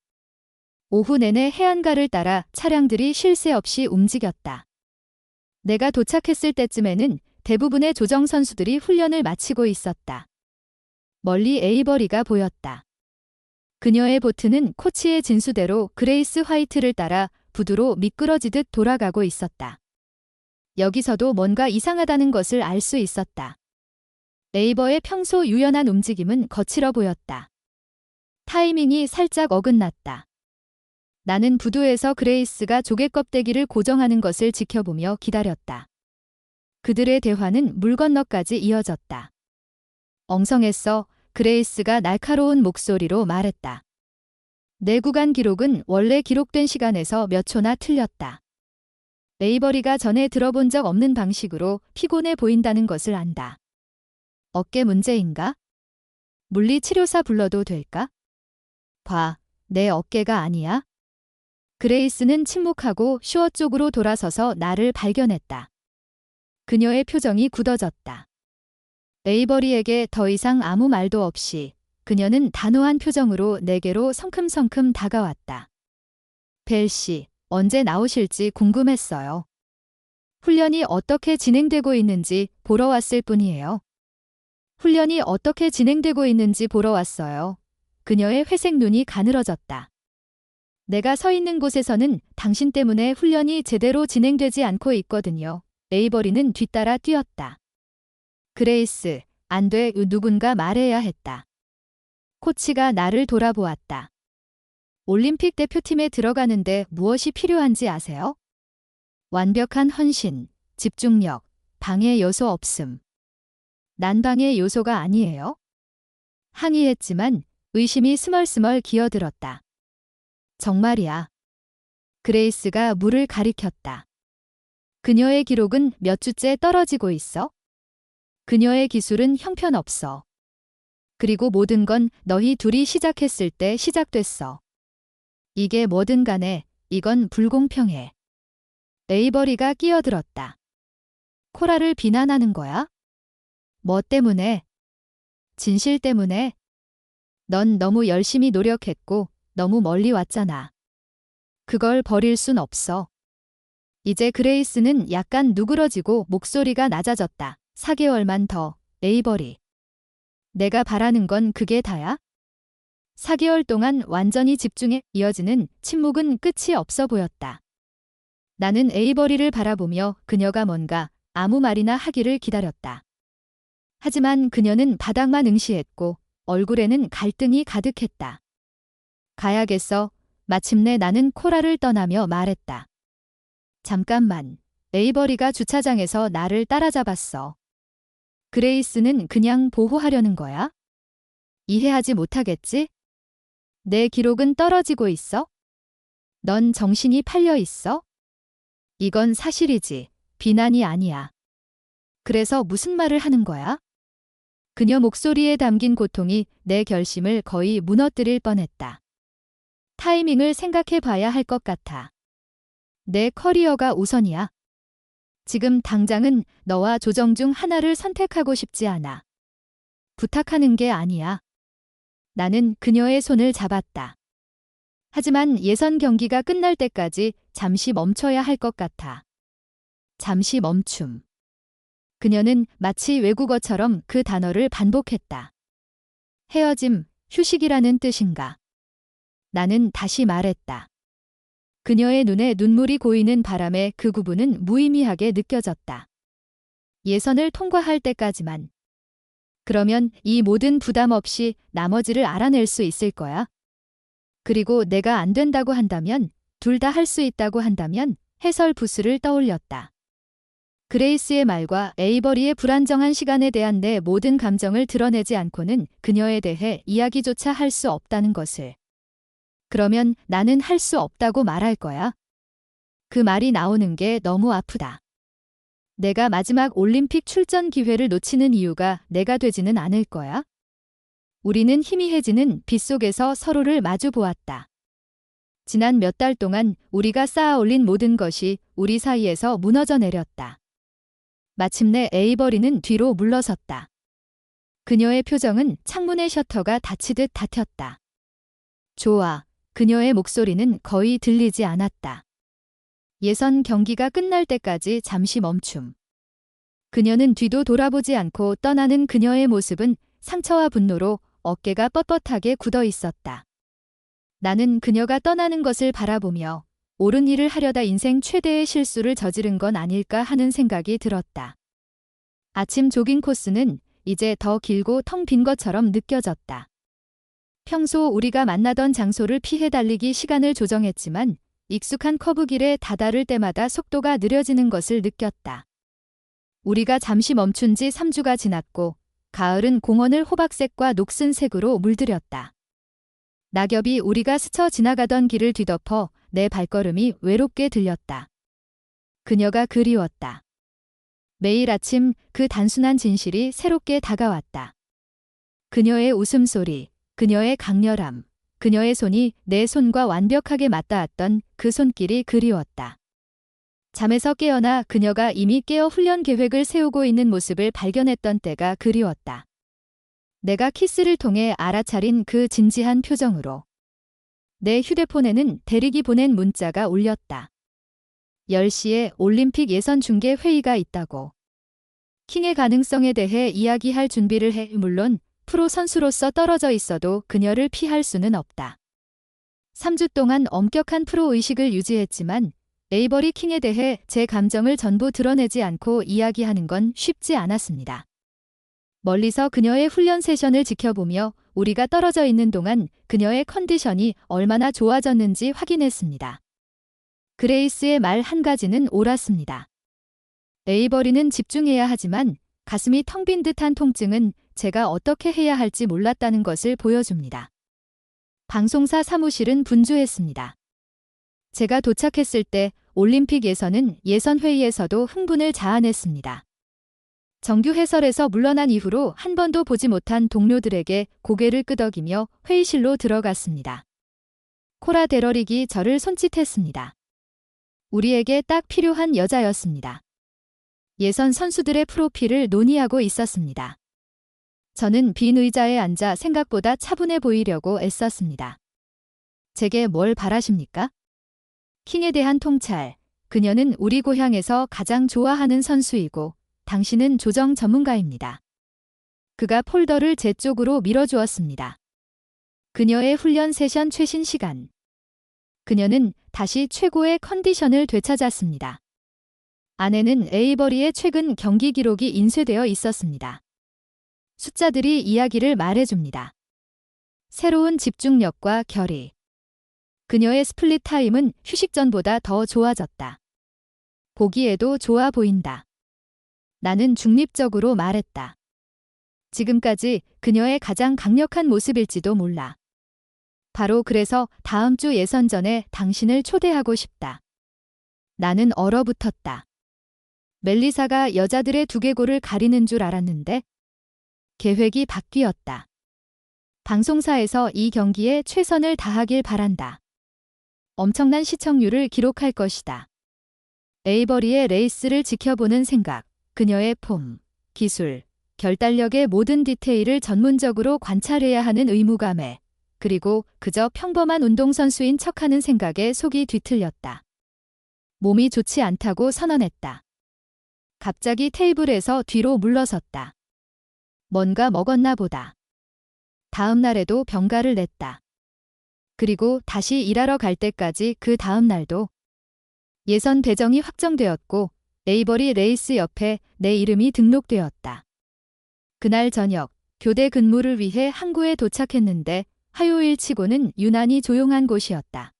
오후 내내 해안가를 따라 차량들이 쉴 새 없이 움직였다. 내가 도착했을 때쯤에는 대부분의 조정 선수들이 훈련을 마치고 있었다. 멀리 에이버리가 보였다. 그녀의 보트는 코치의 진수대로 그레이스 화이트를 따라 부두로 미끄러지듯 돌아가고 있었다. 여기서도 뭔가 이상하다는 것을 알 수 있었다. 에이버의 평소 유연한 움직임은 거칠어 보였다. 타이밍이 살짝 어긋났다. 나는 부두에서 그레이스가 조개 껍데기를 고정하는 것을 지켜보며 기다렸다. 그들의 대화는 물 건너까지 이어졌다. 엉성했어. 그레이스가 날카로운 목소리로 말했다. 내 구간 기록은 원래 기록된 시간에서 몇 초나 틀렸다. 에이버리가 전에 들어본 적 없는 방식으로 피곤해 보인다는 것을 안다. 어깨 문제인가? 물리치료사 불러도 될까? 봐, 내 어깨가 아니야? 그레이스는 침묵하고 슈어 쪽으로 돌아서서 나를 발견했다. 그녀의 표정이 굳어졌다. 에이버리에게 더 이상 아무 말도 없이 그녀는 단호한 표정으로 내게로 성큼성큼 다가왔다. 벨 씨, 언제 나오실지 궁금했어요. 훈련이 어떻게 진행되고 있는지 보러 왔을 뿐이에요. 훈련이 어떻게 진행되고 있는지 보러 왔어요. 그녀의 회색 눈이 가늘어졌다. 내가 서 있는 곳에서는 당신 때문에 훈련이 제대로 진행되지 않고 있거든요. 에이버리는 뒤따라 뛰었다. 그레이스, 안 돼, 누군가 말해야 했다. 코치가 나를 돌아보았다. 올림픽 대표팀에 들어가는데 무엇이 필요한지 아세요? 완벽한 헌신, 집중력, 방해 요소 없음. 난 방해 요소가 아니에요? 항의했지만 의심이 스멀스멀 기어들었다. 정말이야. 그레이스가 물을 가리켰다. 그녀의 기록은 몇 주째 떨어지고 있어? 그녀의 기술은 형편없어. 그리고 모든 건 너희 둘이 시작했을 때 시작됐어. 이게 뭐든 간에 이건 불공평해. 에이버리가 끼어들었다. 코라를 비난하는 거야? 뭐 때문에? 진실 때문에? 넌 너무 열심히 노력했고 너무 멀리 왔잖아. 그걸 버릴 순 없어. 이제 그레이스는 약간 누그러지고 목소리가 낮아졌다. 4개월만 더, 에이버리. 내가 바라는 건 그게 다야? 4개월 동안 완전히 집중해 이어지는 침묵은 끝이 없어 보였다. 나는 에이버리를 바라보며 그녀가 뭔가 아무 말이나 하기를 기다렸다. 하지만 그녀는 바닥만 응시했고 얼굴에는 갈등이 가득했다. 가야겠어. 마침내 나는 코라를 떠나며 말했다. 잠깐만. 에이버리가 주차장에서 나를 따라잡았어. 그레이스는 그냥 보호하려는 거야? 이해하지 못하겠지? 내 기록은 떨어지고 있어? 넌 정신이 팔려 있어? 이건 사실이지. 비난이 아니야. 그래서 무슨 말을 하는 거야? 그녀 목소리에 담긴 고통이 내 결심을 거의 무너뜨릴 뻔했다. 타이밍을 생각해 봐야 할 것 같아. 내 커리어가 우선이야. 지금 당장은 너와 조정 중 하나를 선택하고 싶지 않아. 부탁하는 게 아니야. 나는 그녀의 손을 잡았다. 하지만 예선 경기가 끝날 때까지 잠시 멈춰야 할 것 같아. 잠시 멈춤. 그녀는 마치 외국어처럼 그 단어를 반복했다. 헤어짐, 휴식이라는 뜻인가? 나는 다시 말했다. 그녀의 눈에 눈물이 고이는 바람에 그 구분은 무의미하게 느껴졌다. 예선을 통과할 때까지만. 그러면 이 모든 부담 없이 나머지를 알아낼 수 있을 거야. 그리고 내가 안 된다고 한다면, 둘 다 할 수 있다고 한다면 해설 부스를 떠올렸다. 그레이스의 말과 에이버리의 불안정한 시간에 대한 내 모든 감정을 드러내지 않고는 그녀에 대해 이야기조차 할 수 없다는 것을. 그러면 나는 할 수 없다고 말할 거야. 그 말이 나오는 게 너무 아프다. 내가 마지막 올림픽 출전 기회를 놓치는 이유가 내가 되지는 않을 거야. 우리는 희미해지는 빛 속에서 서로를 마주 보았다. 지난 몇 달 동안 우리가 쌓아 올린 모든 것이 우리 사이에서 무너져 내렸다. 마침내 에이버리는 뒤로 물러섰다. 그녀의 표정은 창문의 셔터가 닫히듯 닫혔다. 좋아. 그녀의 목소리는 거의 들리지 않았다. 예선 경기가 끝날 때까지 잠시 멈춤. 그녀는 뒤도 돌아보지 않고 떠나는 그녀의 모습은 상처와 분노로 어깨가 뻣뻣하게 굳어 있었다. 나는 그녀가 떠나는 것을 바라보며 옳은 일을 하려다 인생 최대의 실수를 저지른 건 아닐까 하는 생각이 들었다. 아침 조깅 코스는 이제 더 길고 텅 빈 것처럼 느껴졌다. 평소 우리가 만나던 장소를 피해 달리기 시간을 조정했지만 익숙한 커브길에 다다를 때마다 속도가 느려지는 것을 느꼈다. 우리가 잠시 멈춘 지 3주가 지났고 가을은 공원을 호박색과 녹슨 색으로 물들였다. 낙엽이 우리가 스쳐 지나가던 길을 뒤덮어 내 발걸음이 외롭게 들렸다. 그녀가 그리웠다. 매일 아침 그 단순한 진실이 새롭게 다가왔다. 그녀의 웃음소리, 그녀의 강렬함, 그녀의 손이 내 손과 완벽하게 맞닿았던 그 손길이 그리웠다. 잠에서 깨어나 그녀가 이미 깨어 훈련 계획을 세우고 있는 모습을 발견했던 때가 그리웠다. 내가 키스를 통해 알아차린 그 진지한 표정으로. 내 휴대폰에는 대리기 보낸 문자가 울렸다. 10시에 올림픽 예선 중계 회의가 있다고. 킹의 가능성에 대해 이야기할 준비를 해. 물론 프로 선수로서 떨어져 있어도 그녀를 피할 수는 없다. 3주 동안 엄격한 프로 의식을 유지했지만 에이버리 킹에 대해 제 감정을 전부 드러내지 않고 이야기하는 건 쉽지 않았습니다. 멀리서 그녀의 훈련 세션을 지켜보며 우리가 떨어져 있는 동안 그녀의 컨디션이 얼마나 좋아졌는지 확인했습니다. 그레이스의 말 한 가지는 옳았습니다. 에이버리는 집중해야 하지만 가슴이 텅 빈 듯한 통증은 제가 어떻게 해야 할지 몰랐다는 것을 보여줍니다. 방송사 사무실은 분주했습니다. 제가 도착했을 때 올림픽에서는 예선회의에서도 흥분을 자아냈습니다. 정규 해설에서 물러난 이후로 한 번도 보지 못한 동료들에게 고개를 끄덕이며 회의실로 들어갔습니다. 코라 데러릭이 저를 손짓했습니다. 우리에게 딱 필요한 여자였습니다. 예선 선수들의 프로필을 논의하고 있었습니다. 저는 빈 의자에 앉아 생각보다 차분해 보이려고 애썼습니다. 제게 뭘 바라십니까? 킹에 대한 통찰. 그녀는 우리 고향에서 가장 좋아하는 선수이고 당신은 조정 전문가입니다. 그가 폴더를 제 쪽으로 밀어주었습니다. 그녀의 훈련 세션 최신 시간. 그녀는 다시 최고의 컨디션을 되찾았습니다. 안에는 에이버리의 최근 경기 기록이 인쇄되어 있었습니다. 숫자들이 이야기를 말해줍니다. 새로운 집중력과 결의. 그녀의 스플릿 타임은 휴식 전보다 더 좋아졌다. 보기에도 좋아 보인다. 나는 중립적으로 말했다. 지금까지 그녀의 가장 강력한 모습일지도 몰라. 바로 그래서 다음 주 예선 전에 당신을 초대하고 싶다. 나는 얼어붙었다. 멜리사가 여자들의 두개골을 가리는 줄 알았는데 계획이 바뀌었다. 방송사에서 이 경기에 최선을 다하길 바란다. 엄청난 시청률을 기록할 것이다. 에이버리의 레이스를 지켜보는 생각, 그녀의 폼, 기술, 결단력의 모든 디테일을 전문적으로 관찰해야 하는 의무감에, 그리고 그저 평범한 운동선수인 척하는 생각에 속이 뒤틀렸다. 몸이 좋지 않다고 선언했다. 갑자기 테이블에서 뒤로 물러섰다. 뭔가 먹었나 보다. 다음 날에도 병가를 냈다. 그리고 다시 일하러 갈 때까지 그 다음 날도 예선 배정이 확정되었고 에이버리 레이스 옆에 내 이름이 등록되었다. 그날 저녁 교대 근무를 위해 항구에 도착했는데 화요일 치고는 유난히 조용한 곳이었다.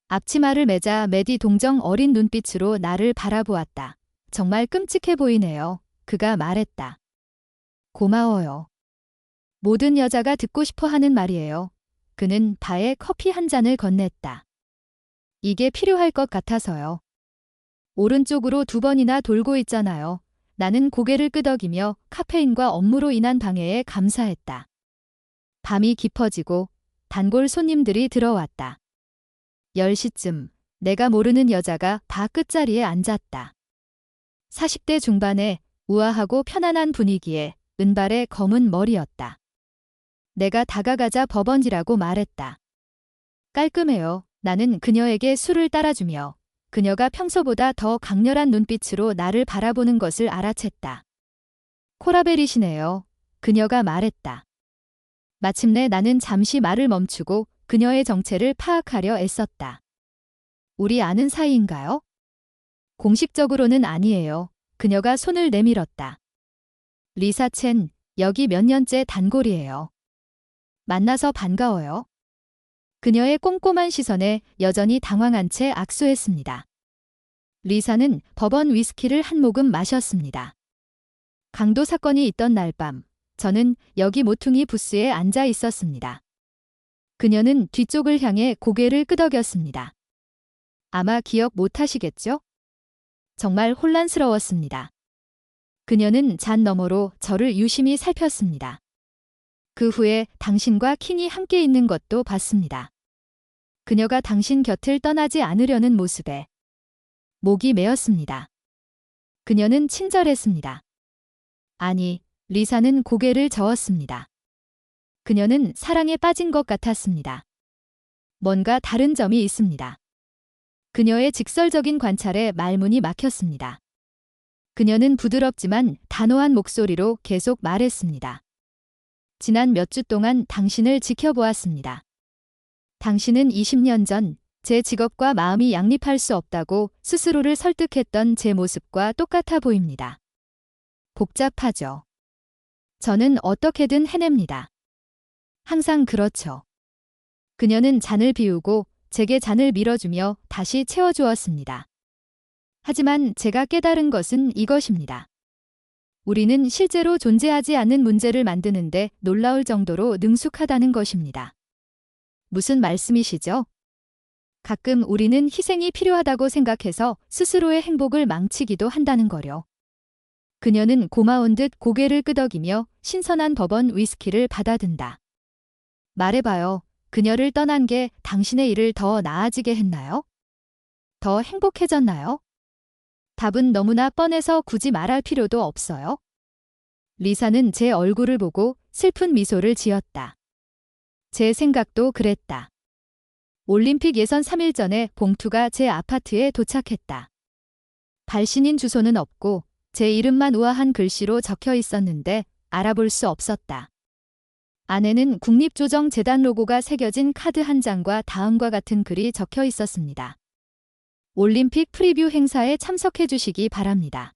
앞치마를 매자 매디 동정 어린 눈빛으로 나를 바라보았다. 정말 끔찍해 보이네요. 그가 말했다. 고마워요. 모든 여자가 듣고 싶어 하는 말이에요. 그는 바에 커피 한 잔을 건넸다. 이게 필요할 것 같아서요. 오른쪽으로 2번이나 돌고 있잖아요. 나는 고개를 끄덕이며 카페인과 업무로 인한 방해에 감사했다. 밤이 깊어지고 단골 손님들이 들어왔다. 10시쯤 내가 모르는 여자가 바 끝자리에 앉았다. 40대 중반에 우아하고 편안한 분위기에 은발의 검은 머리였다. 내가 다가가자 법원지라고 말했다. 깔끔해요. 나는 그녀에게 술을 따라주며 그녀가 평소보다 더 강렬한 눈빛으로 나를 바라보는 것을 알아챘다. 코라벨이시네요. 그녀가 말했다. 마침내 나는 잠시 말을 멈추고 그녀의 정체를 파악하려 애썼다. 우리 아는 사이인가요? 공식적으로는 아니에요. 그녀가 손을 내밀었다. 리사 첸, 여기 몇 년째 단골이에요. 만나서 반가워요. 그녀의 꼼꼼한 시선에 여전히 당황한 채 악수했습니다. 리사는 버번 위스키를 한 모금 마셨습니다. 강도 사건이 있던 날 밤, 저는 여기 모퉁이 부스에 앉아 있었습니다. 그녀는 뒤쪽을 향해 고개를 끄덕였습니다. 아마 기억 못 하시겠죠? 정말 혼란스러웠습니다. 그녀는 잔 너머로 저를 유심히 살폈습니다. 그 후에 당신과 킨이 함께 있는 것도 봤습니다. 그녀가 당신 곁을 떠나지 않으려는 모습에 목이 메었습니다. 그녀는 친절했습니다. 아니, 리사는 고개를 저었습니다. 그녀는 사랑에 빠진 것 같았습니다. 뭔가 다른 점이 있습니다. 그녀의 직설적인 관찰에 말문이 막혔습니다. 그녀는 부드럽지만 단호한 목소리로 계속 말했습니다. 지난 몇 주 동안 당신을 지켜보았습니다. 당신은 20년 전 제 직업과 마음이 양립할 수 없다고 스스로를 설득했던 제 모습과 똑같아 보입니다. 복잡하죠. 저는 어떻게든 해냅니다. 항상 그렇죠. 그녀는 잔을 비우고 제게 잔을 밀어주며 다시 채워주었습니다. 하지만 제가 깨달은 것은 이것입니다. 우리는 실제로 존재하지 않는 문제를 만드는데 놀라울 정도로 능숙하다는 것입니다. 무슨 말씀이시죠? 가끔 우리는 희생이 필요하다고 생각해서 스스로의 행복을 망치기도 한다는 거요. 그녀는 고마운 듯 고개를 끄덕이며 신선한 버번 위스키를 받아든다. 말해봐요. 그녀를 떠난 게 당신의 일을 더 나아지게 했나요? 더 행복해졌나요? 답은 너무나 뻔해서 굳이 말할 필요도 없어요. 리사는 제 얼굴을 보고 슬픈 미소를 지었다. 제 생각도 그랬다. 올림픽 예선 3일 전에 봉투가 제 아파트에 도착했다. 발신인 주소는 없고 제 이름만 우아한 글씨로 적혀 있었는데 알아볼 수 없었다. 안에는 국립조정재단 로고가 새겨진 카드 한 장과 다음과 같은 글이 적혀 있었습니다. 올림픽 프리뷰 행사에 참석해 주시기 바랍니다.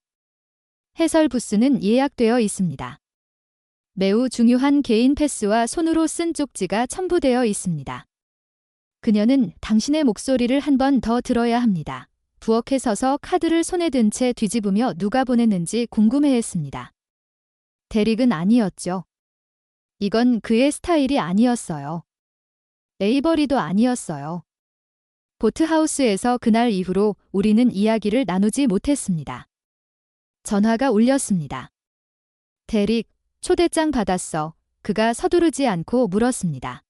해설 부스는 예약되어 있습니다. 매우 중요한 개인 패스와 손으로 쓴 쪽지가 첨부되어 있습니다. 그녀는 당신의 목소리를 한 번 더 들어야 합니다. 부엌에 서서 카드를 손에 든 채 뒤집으며 누가 보냈는지 궁금해했습니다. 데릭은 아니었죠. 이건 그의 스타일이 아니었어요. 에이버리도 아니었어요. 보트하우스에서 그날 이후로 우리는 이야기를 나누지 못했습니다. 전화가 울렸습니다. 데릭, 초대장 받았어. 그가 서두르지 않고 물었습니다.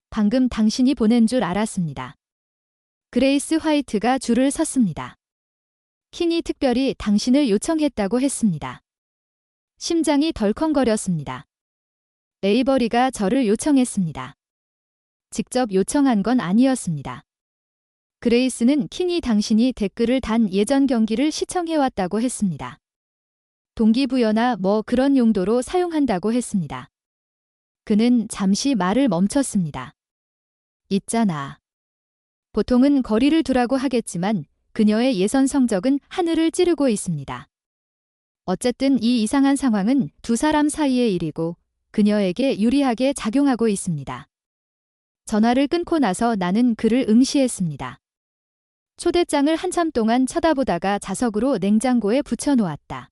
방금 당신이 보낸 줄 알았습니다. 그레이스 화이트가 줄을 섰습니다. 킨이 특별히 당신을 요청했다고 했습니다. 심장이 덜컹거렸습니다. 에이버리가 저를 요청했습니다. 직접 요청한 건 아니었습니다. 그레이스는 킨이 당신이 댓글을 단 예전 경기를 시청해왔다고 했습니다. 동기부여나 뭐 그런 용도로 사용한다고 했습니다. 그는 잠시 말을 멈췄습니다. 있잖아. 보통은 거리를 두라고 하겠지만 그녀의 예선 성적은 하늘을 찌르고 있습니다. 어쨌든 이 이상한 상황은 두 사람 사이의 일이고 그녀에게 유리하게 작용하고 있습니다. 전화를 끊고 나서 나는 그를 응시했습니다. 초대장을 한참 동안 쳐다보다가 자석으로 냉장고에 붙여놓았다.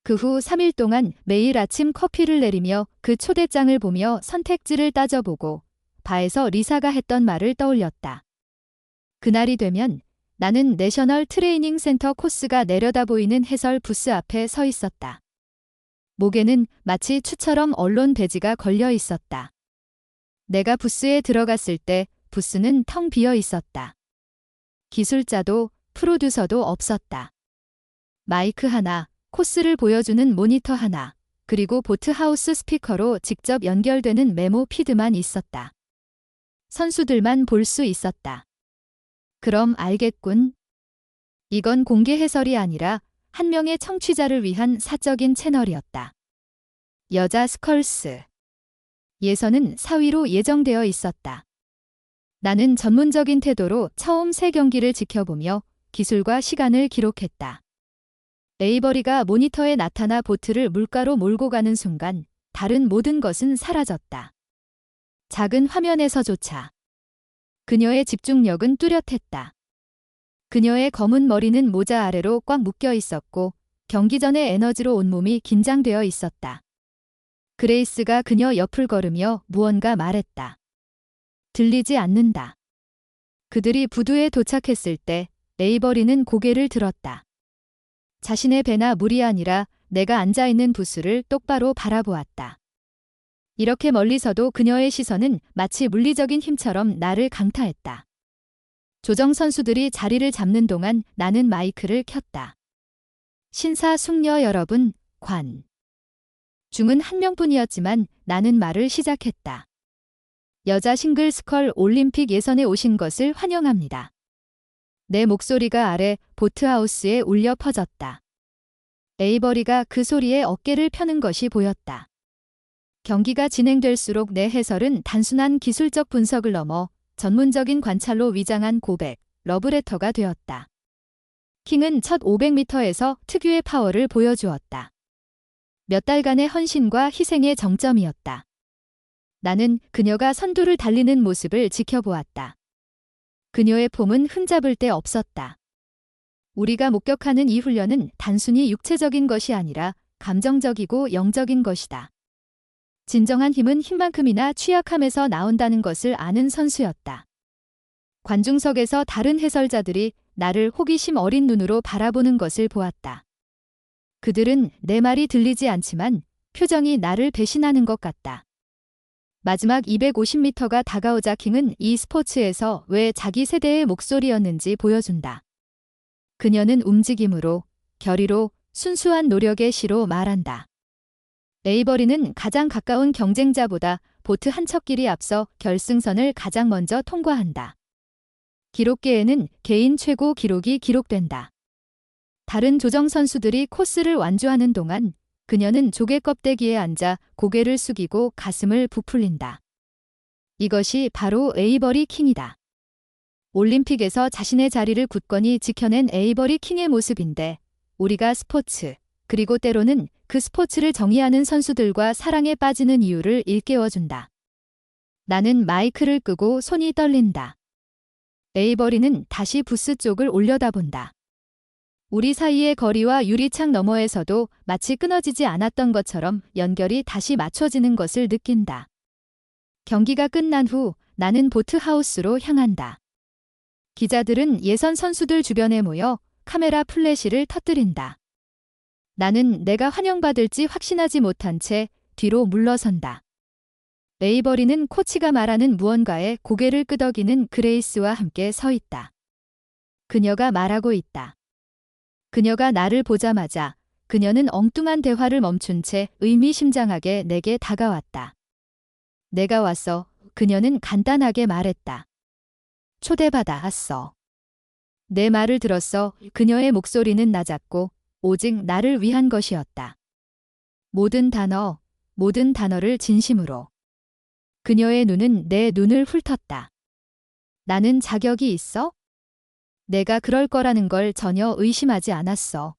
그 후 3일 동안 매일 아침 커피를 내리며 그 초대장을 보며 선택지를 따져보고 바에서 리사가 했던 말을 떠올렸다. 그날이 되면 나는 내셔널 트레이닝 센터 코스가 내려다 보이는 해설 부스 앞에 서 있었다. 목에는 마치 추처럼 언론 배지가 걸려 있었다. 내가 부스에 들어갔을 때 부스는 텅 비어 있었다. 기술자도 프로듀서도 없었다. 마이크 하나, 코스를 보여주는 모니터 하나, 그리고 보트하우스 스피커로 직접 연결되는 메모 피드만 있었다. 선수들만 볼 수 있었다. 그럼 알겠군. 이건 공개 해설이 아니라 한 명의 청취자를 위한 사적인 채널이었다. 여자 스컬스. 예선은 4위로 예정되어 있었다. 나는 전문적인 태도로 처음 세 경기를 지켜보며 기술과 시간을 기록했다. 에이버리가 모니터에 나타나 보트를 물가로 몰고 가는 순간 다른 모든 것은 사라졌다. 작은 화면에서조차. 그녀의 집중력은 뚜렷했다. 그녀의 검은 머리는 모자 아래로 꽉 묶여 있었고 경기 전의 에너지로 온몸이 긴장되어 있었다. 그레이스가 그녀 옆을 걸으며 무언가 말했다. 들리지 않는다. 그들이 부두에 도착했을 때 에이버리는 고개를 들었다. 자신의 배나 물이 아니라 내가 앉아있는 부스를 똑바로 바라보았다. 이렇게 멀리서도 그녀의 시선은 마치 물리적인 힘처럼 나를 강타했다. 조정 선수들이 자리를 잡는 동안 나는 마이크를 켰다. 신사숙녀 여러분, 관. 중은 한 명뿐이었지만 나는 말을 시작했다. 여자 싱글스컬 올림픽 예선에 오신 것을 환영합니다. 내 목소리가 아래 보트하우스에 울려 퍼졌다. 에이버리가 그 소리에 어깨를 펴는 것이 보였다. 경기가 진행될수록 내 해설은 단순한 기술적 분석을 넘어 전문적인 관찰로 위장한 고백, 러브레터가 되었다. 킹은 첫 500m에서 특유의 파워를 보여주었다. 몇 달간의 헌신과 희생의 정점이었다. 나는 그녀가 선두를 달리는 모습을 지켜보았다. 그녀의 폼은 흠잡을 데 없었다. 우리가 목격하는 이 훈련은 단순히 육체적인 것이 아니라 감정적이고 영적인 것이다. 진정한 힘은 힘만큼이나 취약함에서 나온다는 것을 아는 선수였다. 관중석에서 다른 해설자들이 나를 호기심 어린 눈으로 바라보는 것을 보았다. 그들은 내 말이 들리지 않지만 표정이 나를 배신하는 것 같다. 마지막 250m가 다가오자 킹은 이 스포츠에서 왜 자기 세대의 목소리였는지 보여준다. 그녀는 움직임으로, 결의로, 순수한 노력의 시로 말한다. 에이버리는 가장 가까운 경쟁자보다 보트 한 척길이 앞서 결승선을 가장 먼저 통과한다. 기록계에는 개인 최고 기록이 기록된다. 다른 조정 선수들이 코스를 완주하는 동안 그녀는 조개 껍데기에 앉아 고개를 숙이고 가슴을 부풀린다. 이것이 바로 에이버리 킹이다. 올림픽에서 자신의 자리를 굳건히 지켜낸 에이버리 킹의 모습인데 우리가 스포츠, 그리고 때로는 그 스포츠를 정의하는 선수들과 사랑에 빠지는 이유를 일깨워준다. 나는 마이크를 끄고 손이 떨린다. 에이버리는 다시 부스 쪽을 올려다본다. 우리 사이의 거리와 유리창 너머에서도 마치 끊어지지 않았던 것처럼 연결이 다시 맞춰지는 것을 느낀다. 경기가 끝난 후 나는 보트하우스로 향한다. 기자들은 예선 선수들 주변에 모여 카메라 플래시를 터뜨린다. 나는 내가 환영받을지 확신하지 못한 채 뒤로 물러선다. 에이버리는 코치가 말하는 무언가에 고개를 끄덕이는 그레이스와 함께 서 있다. 그녀가 말하고 있다. 그녀가 나를 보자마자 그녀는 엉뚱한 대화를 멈춘 채 의미심장하게 내게 다가왔다. 내가 왔어. 그녀는 간단하게 말했다. 초대받아왔어. 내 말을 들었어. 그녀의 목소리는 낮았고 오직 나를 위한 것이었다. 모든 단어를 진심으로. 그녀의 눈은 내 눈을 훑었다. 나는 자격이 있어? 내가 그럴 거라는 걸 전혀 의심하지 않았어.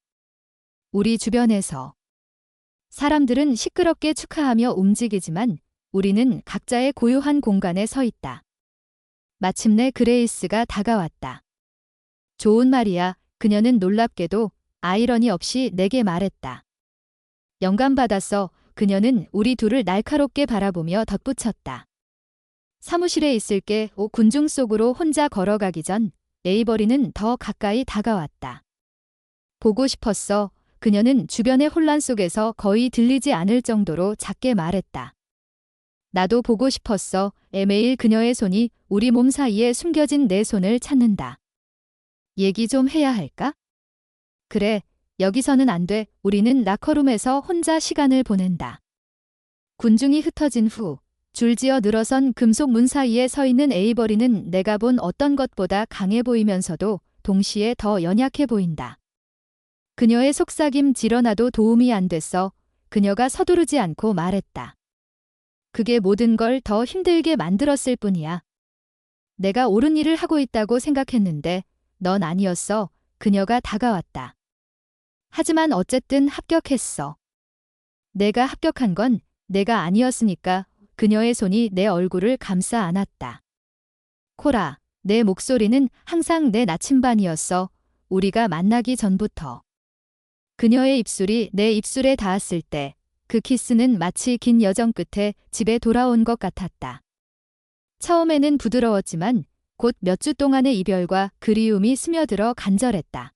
우리 주변에서. 사람들은 시끄럽게 축하하며 움직이지만 우리는 각자의 고요한 공간에 서 있다. 마침내 그레이스가 다가왔다. 좋은 말이야. 그녀는 놀랍게도 아이러니 없이 내게 말했다. 영감받았어. 그녀는 우리 둘을 날카롭게 바라보며 덧붙였다. 사무실에 있을게. 군중 속으로 혼자 걸어가기 전 에이버리는 더 가까이 다가왔다. 보고 싶었어. 그녀는 주변의 혼란 속에서 거의 들리지 않을 정도로 작게 말했다. 나도 보고 싶었어. 매일 그녀의 손이 우리 몸 사이에 숨겨진 내 손을 찾는다. 얘기 좀 해야 할까? 그래, 여기서는 안 돼. 우리는 라커룸에서 혼자 시간을 보낸다. 군중이 흩어진 후 줄지어 늘어선 금속 문 사이에 서 있는 에이버리는 내가 본 어떤 것보다 강해 보이면서도 동시에 더 연약해 보인다. 그녀의 속삭임 지러나도 도움이 안 됐어. 그녀가 서두르지 않고 말했다. 그게 모든 걸 더 힘들게 만들었을 뿐이야. 내가 옳은 일을 하고 있다고 생각했는데 넌 아니었어. 그녀가 다가왔다. 하지만 어쨌든 합격했어. 내가 합격한 건 내가 아니었으니까. 그녀의 손이 내 얼굴을 감싸 안았다. 코라, 내 목소리는 항상 내 나침반이었어. 우리가 만나기 전부터. 그녀의 입술이 내 입술에 닿았을 때 그 키스는 마치 긴 여정 끝에 집에 돌아온 것 같았다. 처음에는 부드러웠지만 곧 몇 주 동안의 이별과 그리움이 스며들어 간절했다.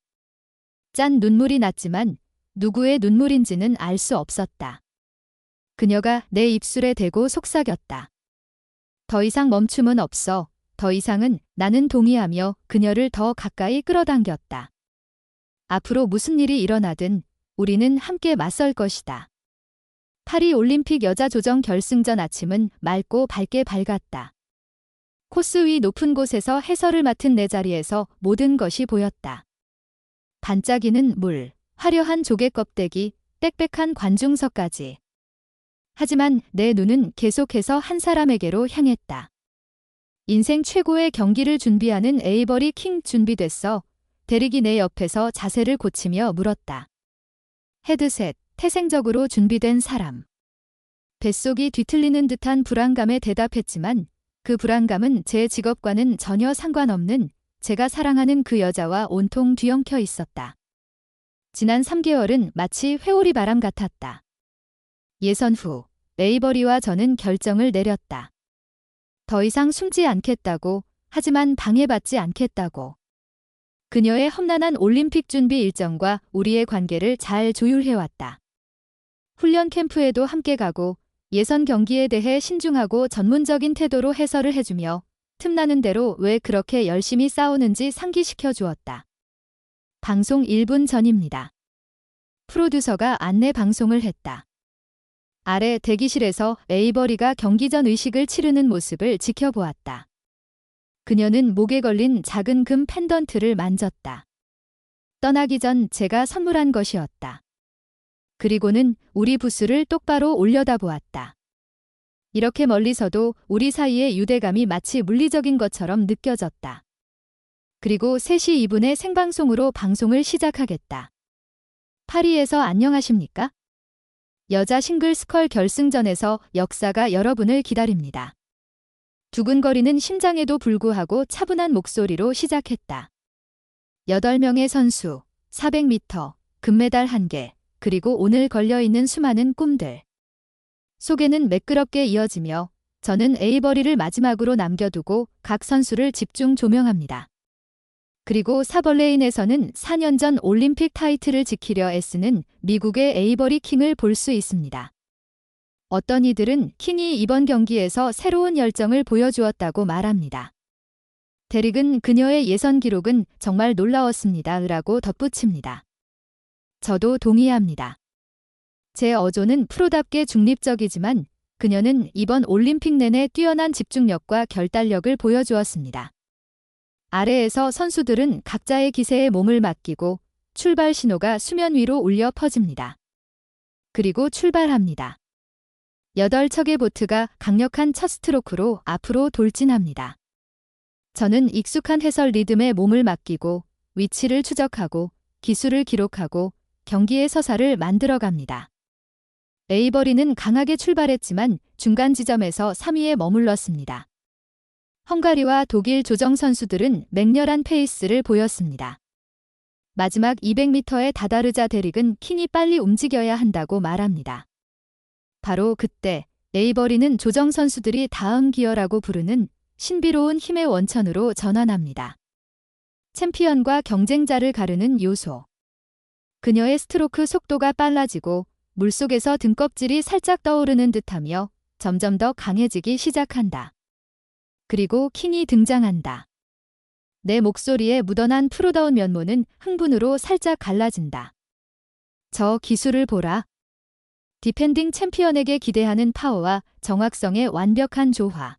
짠 눈물이 났지만 누구의 눈물인지는 알 수 없었다. 그녀가 내 입술에 대고 속삭였다. 더 이상 멈춤은 없어. 더 이상은 나는 동의하며 그녀를 더 가까이 끌어당겼다. 앞으로 무슨 일이 일어나든 우리는 함께 맞설 것이다. 파리 올림픽 여자 조정 결승전 아침은 맑고 밝게 밝았다. 코스 위 높은 곳에서 해설을 맡은 내 자리에서 모든 것이 보였다. 반짝이는 물, 화려한 조개 껍데기, 빽빽한 관중석까지. 하지만 내 눈은 계속해서 한 사람에게로 향했다. 인생 최고의 경기를 준비하는 에이버리 킹 준비됐어? 데릭이 내 옆에서 자세를 고치며 물었다. 헤드셋, 태생적으로 준비된 사람. 뱃속이 뒤틀리는 듯한 불안감에 대답했지만 그 불안감은 제 직업과는 전혀 상관없는 제가 사랑하는 그 여자와 온통 뒤엉켜 있었다. 지난 3개월은 마치 회오리 바람 같았다. 예선 후 에이버리와 저는 결정을 내렸다. 더 이상 숨지 않겠다고, 하지만 방해받지 않겠다고. 그녀의 험난한 올림픽 준비 일정과 우리의 관계를 잘 조율해왔다. 훈련 캠프에도 함께 가고 예선 경기에 대해 신중하고 전문적인 태도로 해설을 해주며 틈나는 대로 왜 그렇게 열심히 싸우는지 상기시켜 주었다. 방송 1분 전입니다. 프로듀서가 안내 방송을 했다. 아래 대기실에서 에이버리가 경기 전 의식을 치르는 모습을 지켜보았다. 그녀는 목에 걸린 작은 금 펜던트를 만졌다. 떠나기 전 제가 선물한 것이었다. 그리고는 우리 부스를 똑바로 올려다보았다. 이렇게 멀리서도 우리 사이의 유대감이 마치 물리적인 것처럼 느껴졌다. 그리고 3시 2분에 생방송으로 방송을 시작하겠다. 파리에서 안녕하십니까? 여자 싱글스컬 결승전에서 역사가 여러분을 기다립니다. 두근거리는 심장에도 불구하고 차분한 목소리로 시작했다. 8명의 선수, 400m, 금메달 1개, 그리고 오늘 걸려있는 수많은 꿈들. 소개는 매끄럽게 이어지며 저는 에이버리를 마지막으로 남겨두고 각 선수를 집중 조명합니다. 그리고 사벌레인에서는 4년 전 올림픽 타이틀을 지키려 애쓰는 미국의 에이버리 킹을 볼 수 있습니다. 어떤 이들은 킹이 이번 경기에서 새로운 열정을 보여주었다고 말합니다. 데릭은 그녀의 예선 기록은 정말 놀라웠습니다. 라고 덧붙입니다. 저도 동의합니다. 제 어조는 프로답게 중립적이지만 그녀는 이번 올림픽 내내 뛰어난 집중력과 결단력을 보여주었습니다. 아래에서 선수들은 각자의 기세에 몸을 맡기고 출발 신호가 수면 위로 울려 퍼집니다. 그리고 출발합니다. 8척의 보트가 강력한 첫 스트로크로 앞으로 돌진합니다. 저는 익숙한 해설 리듬에 몸을 맡기고 위치를 추적하고 기술을 기록하고 경기의 서사를 만들어갑니다. 에이버리는 강하게 출발했지만 중간 지점에서 3위에 머물렀습니다. 헝가리와 독일 조정 선수들은 맹렬한 페이스를 보였습니다. 마지막 200m에 다다르자 데릭은 킹이 빨리 움직여야 한다고 말합니다. 바로 그때 에이버리는 조정 선수들이 다음 기어라고 부르는 신비로운 힘의 원천으로 전환합니다. 챔피언과 경쟁자를 가르는 요소. 그녀의 스트로크 속도가 빨라지고 물속에서 등껍질이 살짝 떠오르는 듯하며 점점 더 강해지기 시작한다. 그리고 킹이 등장한다. 내 목소리에 묻어난 프로다운 면모는 흥분으로 살짝 갈라진다. 저 기술을 보라. 디펜딩 챔피언에게 기대하는 파워와 정확성의 완벽한 조화.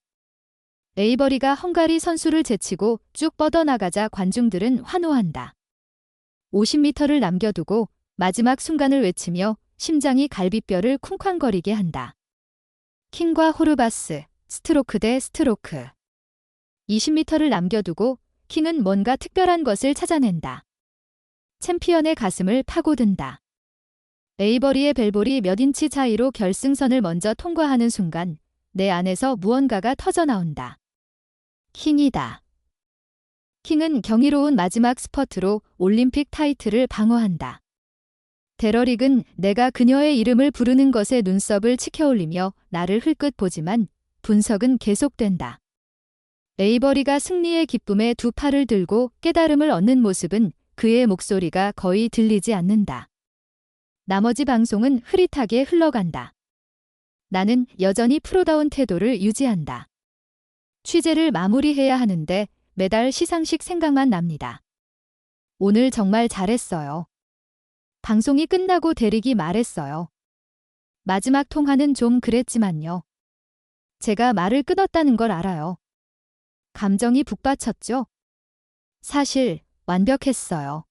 에이버리가 헝가리 선수를 제치고 쭉 뻗어나가자 관중들은 환호한다. 50m를 남겨두고 마지막 순간을 외치며 심장이 갈비뼈를 쿵쾅거리게 한다. 킹과 호르바스, 스트로크 대 스트로크. 20m를 남겨두고 킹은 뭔가 특별한 것을 찾아낸다. 챔피언의 가슴을 파고든다. 에이버리의 벨볼이 몇 인치 차이로 결승선을 먼저 통과하는 순간 내 안에서 무언가가 터져나온다. 킹이다. 킹은 경이로운 마지막 스퍼트로 올림픽 타이틀을 방어한다. 데러릭은 내가 그녀의 이름을 부르는 것에 눈썹을 치켜올리며 나를 흘끗 보지만 분석은 계속된다. 에이버리가 승리의 기쁨에 두 팔을 들고 깨달음을 얻는 모습은 그의 목소리가 거의 들리지 않는다. 나머지 방송은 흐릿하게 흘러간다. 나는 여전히 프로다운 태도를 유지한다. 취재를 마무리해야 하는데 매달 시상식 생각만 납니다. 오늘 정말 잘했어요. 방송이 끝나고 대릭이 말했어요. 마지막 통화는 좀 그랬지만요. 제가 말을 끊었다는 걸 알아요. 감정이 북받쳤죠? 사실 완벽했어요.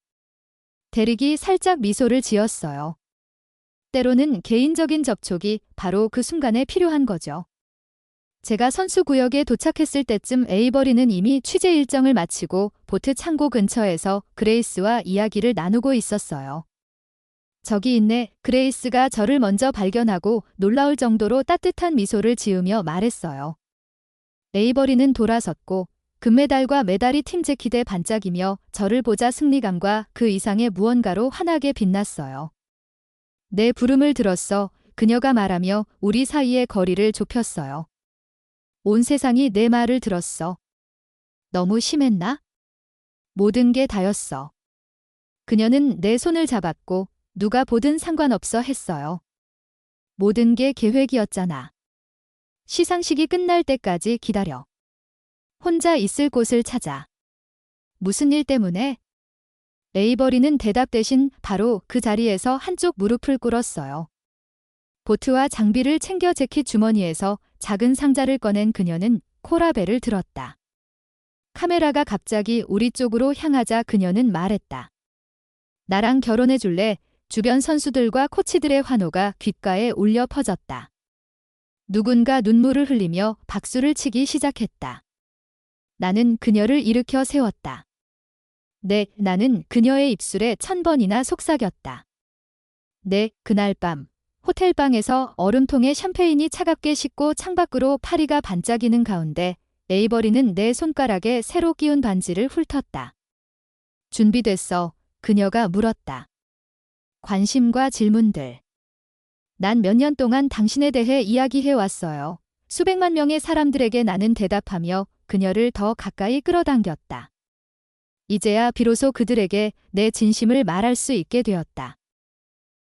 대릭이 살짝 미소를 지었어요. 때로는 개인적인 접촉이 바로 그 순간에 필요한 거죠. 제가 선수구역에 도착했을 때쯤 에이버리는 이미 취재 일정을 마치고 보트 창고 근처에서 그레이스와 이야기를 나누고 있었어요. 저기 있네. 그레이스가 저를 먼저 발견하고 놀라울 정도로 따뜻한 미소를 지으며 말했어요. 에이버리는 돌아섰고 금메달과 메달이 팀 재킷에 반짝이며 저를 보자 승리감과 그 이상의 무언가로 환하게 빛났어요. 내 부름을 들었어. 그녀가 말하며 우리 사이의 거리를 좁혔어요. 온 세상이 내 말을 들었어. 너무 심했나? 모든 게 다였어. 그녀는 내 손을 잡았고 누가 보든 상관없어 했어요. 모든 게 계획이었잖아. 시상식이 끝날 때까지 기다려. 혼자 있을 곳을 찾아. 무슨 일 때문에? 에이버리는 대답 대신 바로 그 자리에서 한쪽 무릎을 꿇었어요. 보트와 장비를 챙겨 재킷 주머니에서 작은 상자를 꺼낸 그녀는 코라벨을 들었다. 카메라가 갑자기 우리 쪽으로 향하자 그녀는 말했다. 나랑 결혼해 줄래? 주변 선수들과 코치들의 환호가 귓가에 울려 퍼졌다. 누군가 눈물을 흘리며 박수를 치기 시작했다. 나는 그녀를 일으켜 세웠다. 네, 나는 그녀의 입술에 1000번이나 속삭였다. 네, 그날 밤 호텔방에서 얼음통에 샴페인이 차갑게 식고 창밖으로 파리가 반짝이는 가운데 에이버리는 내 손가락에 새로 끼운 반지를 훑었다. 준비됐어. 그녀가 물었다. 관심과 질문들. 난 몇 년 동안 당신에 대해 이야기해 왔어요. 수백만 명의 사람들에게 나는 대답하며 그녀를 더 가까이 끌어당겼다. 이제야 비로소 그들에게 내 진심을 말할 수 있게 되었다.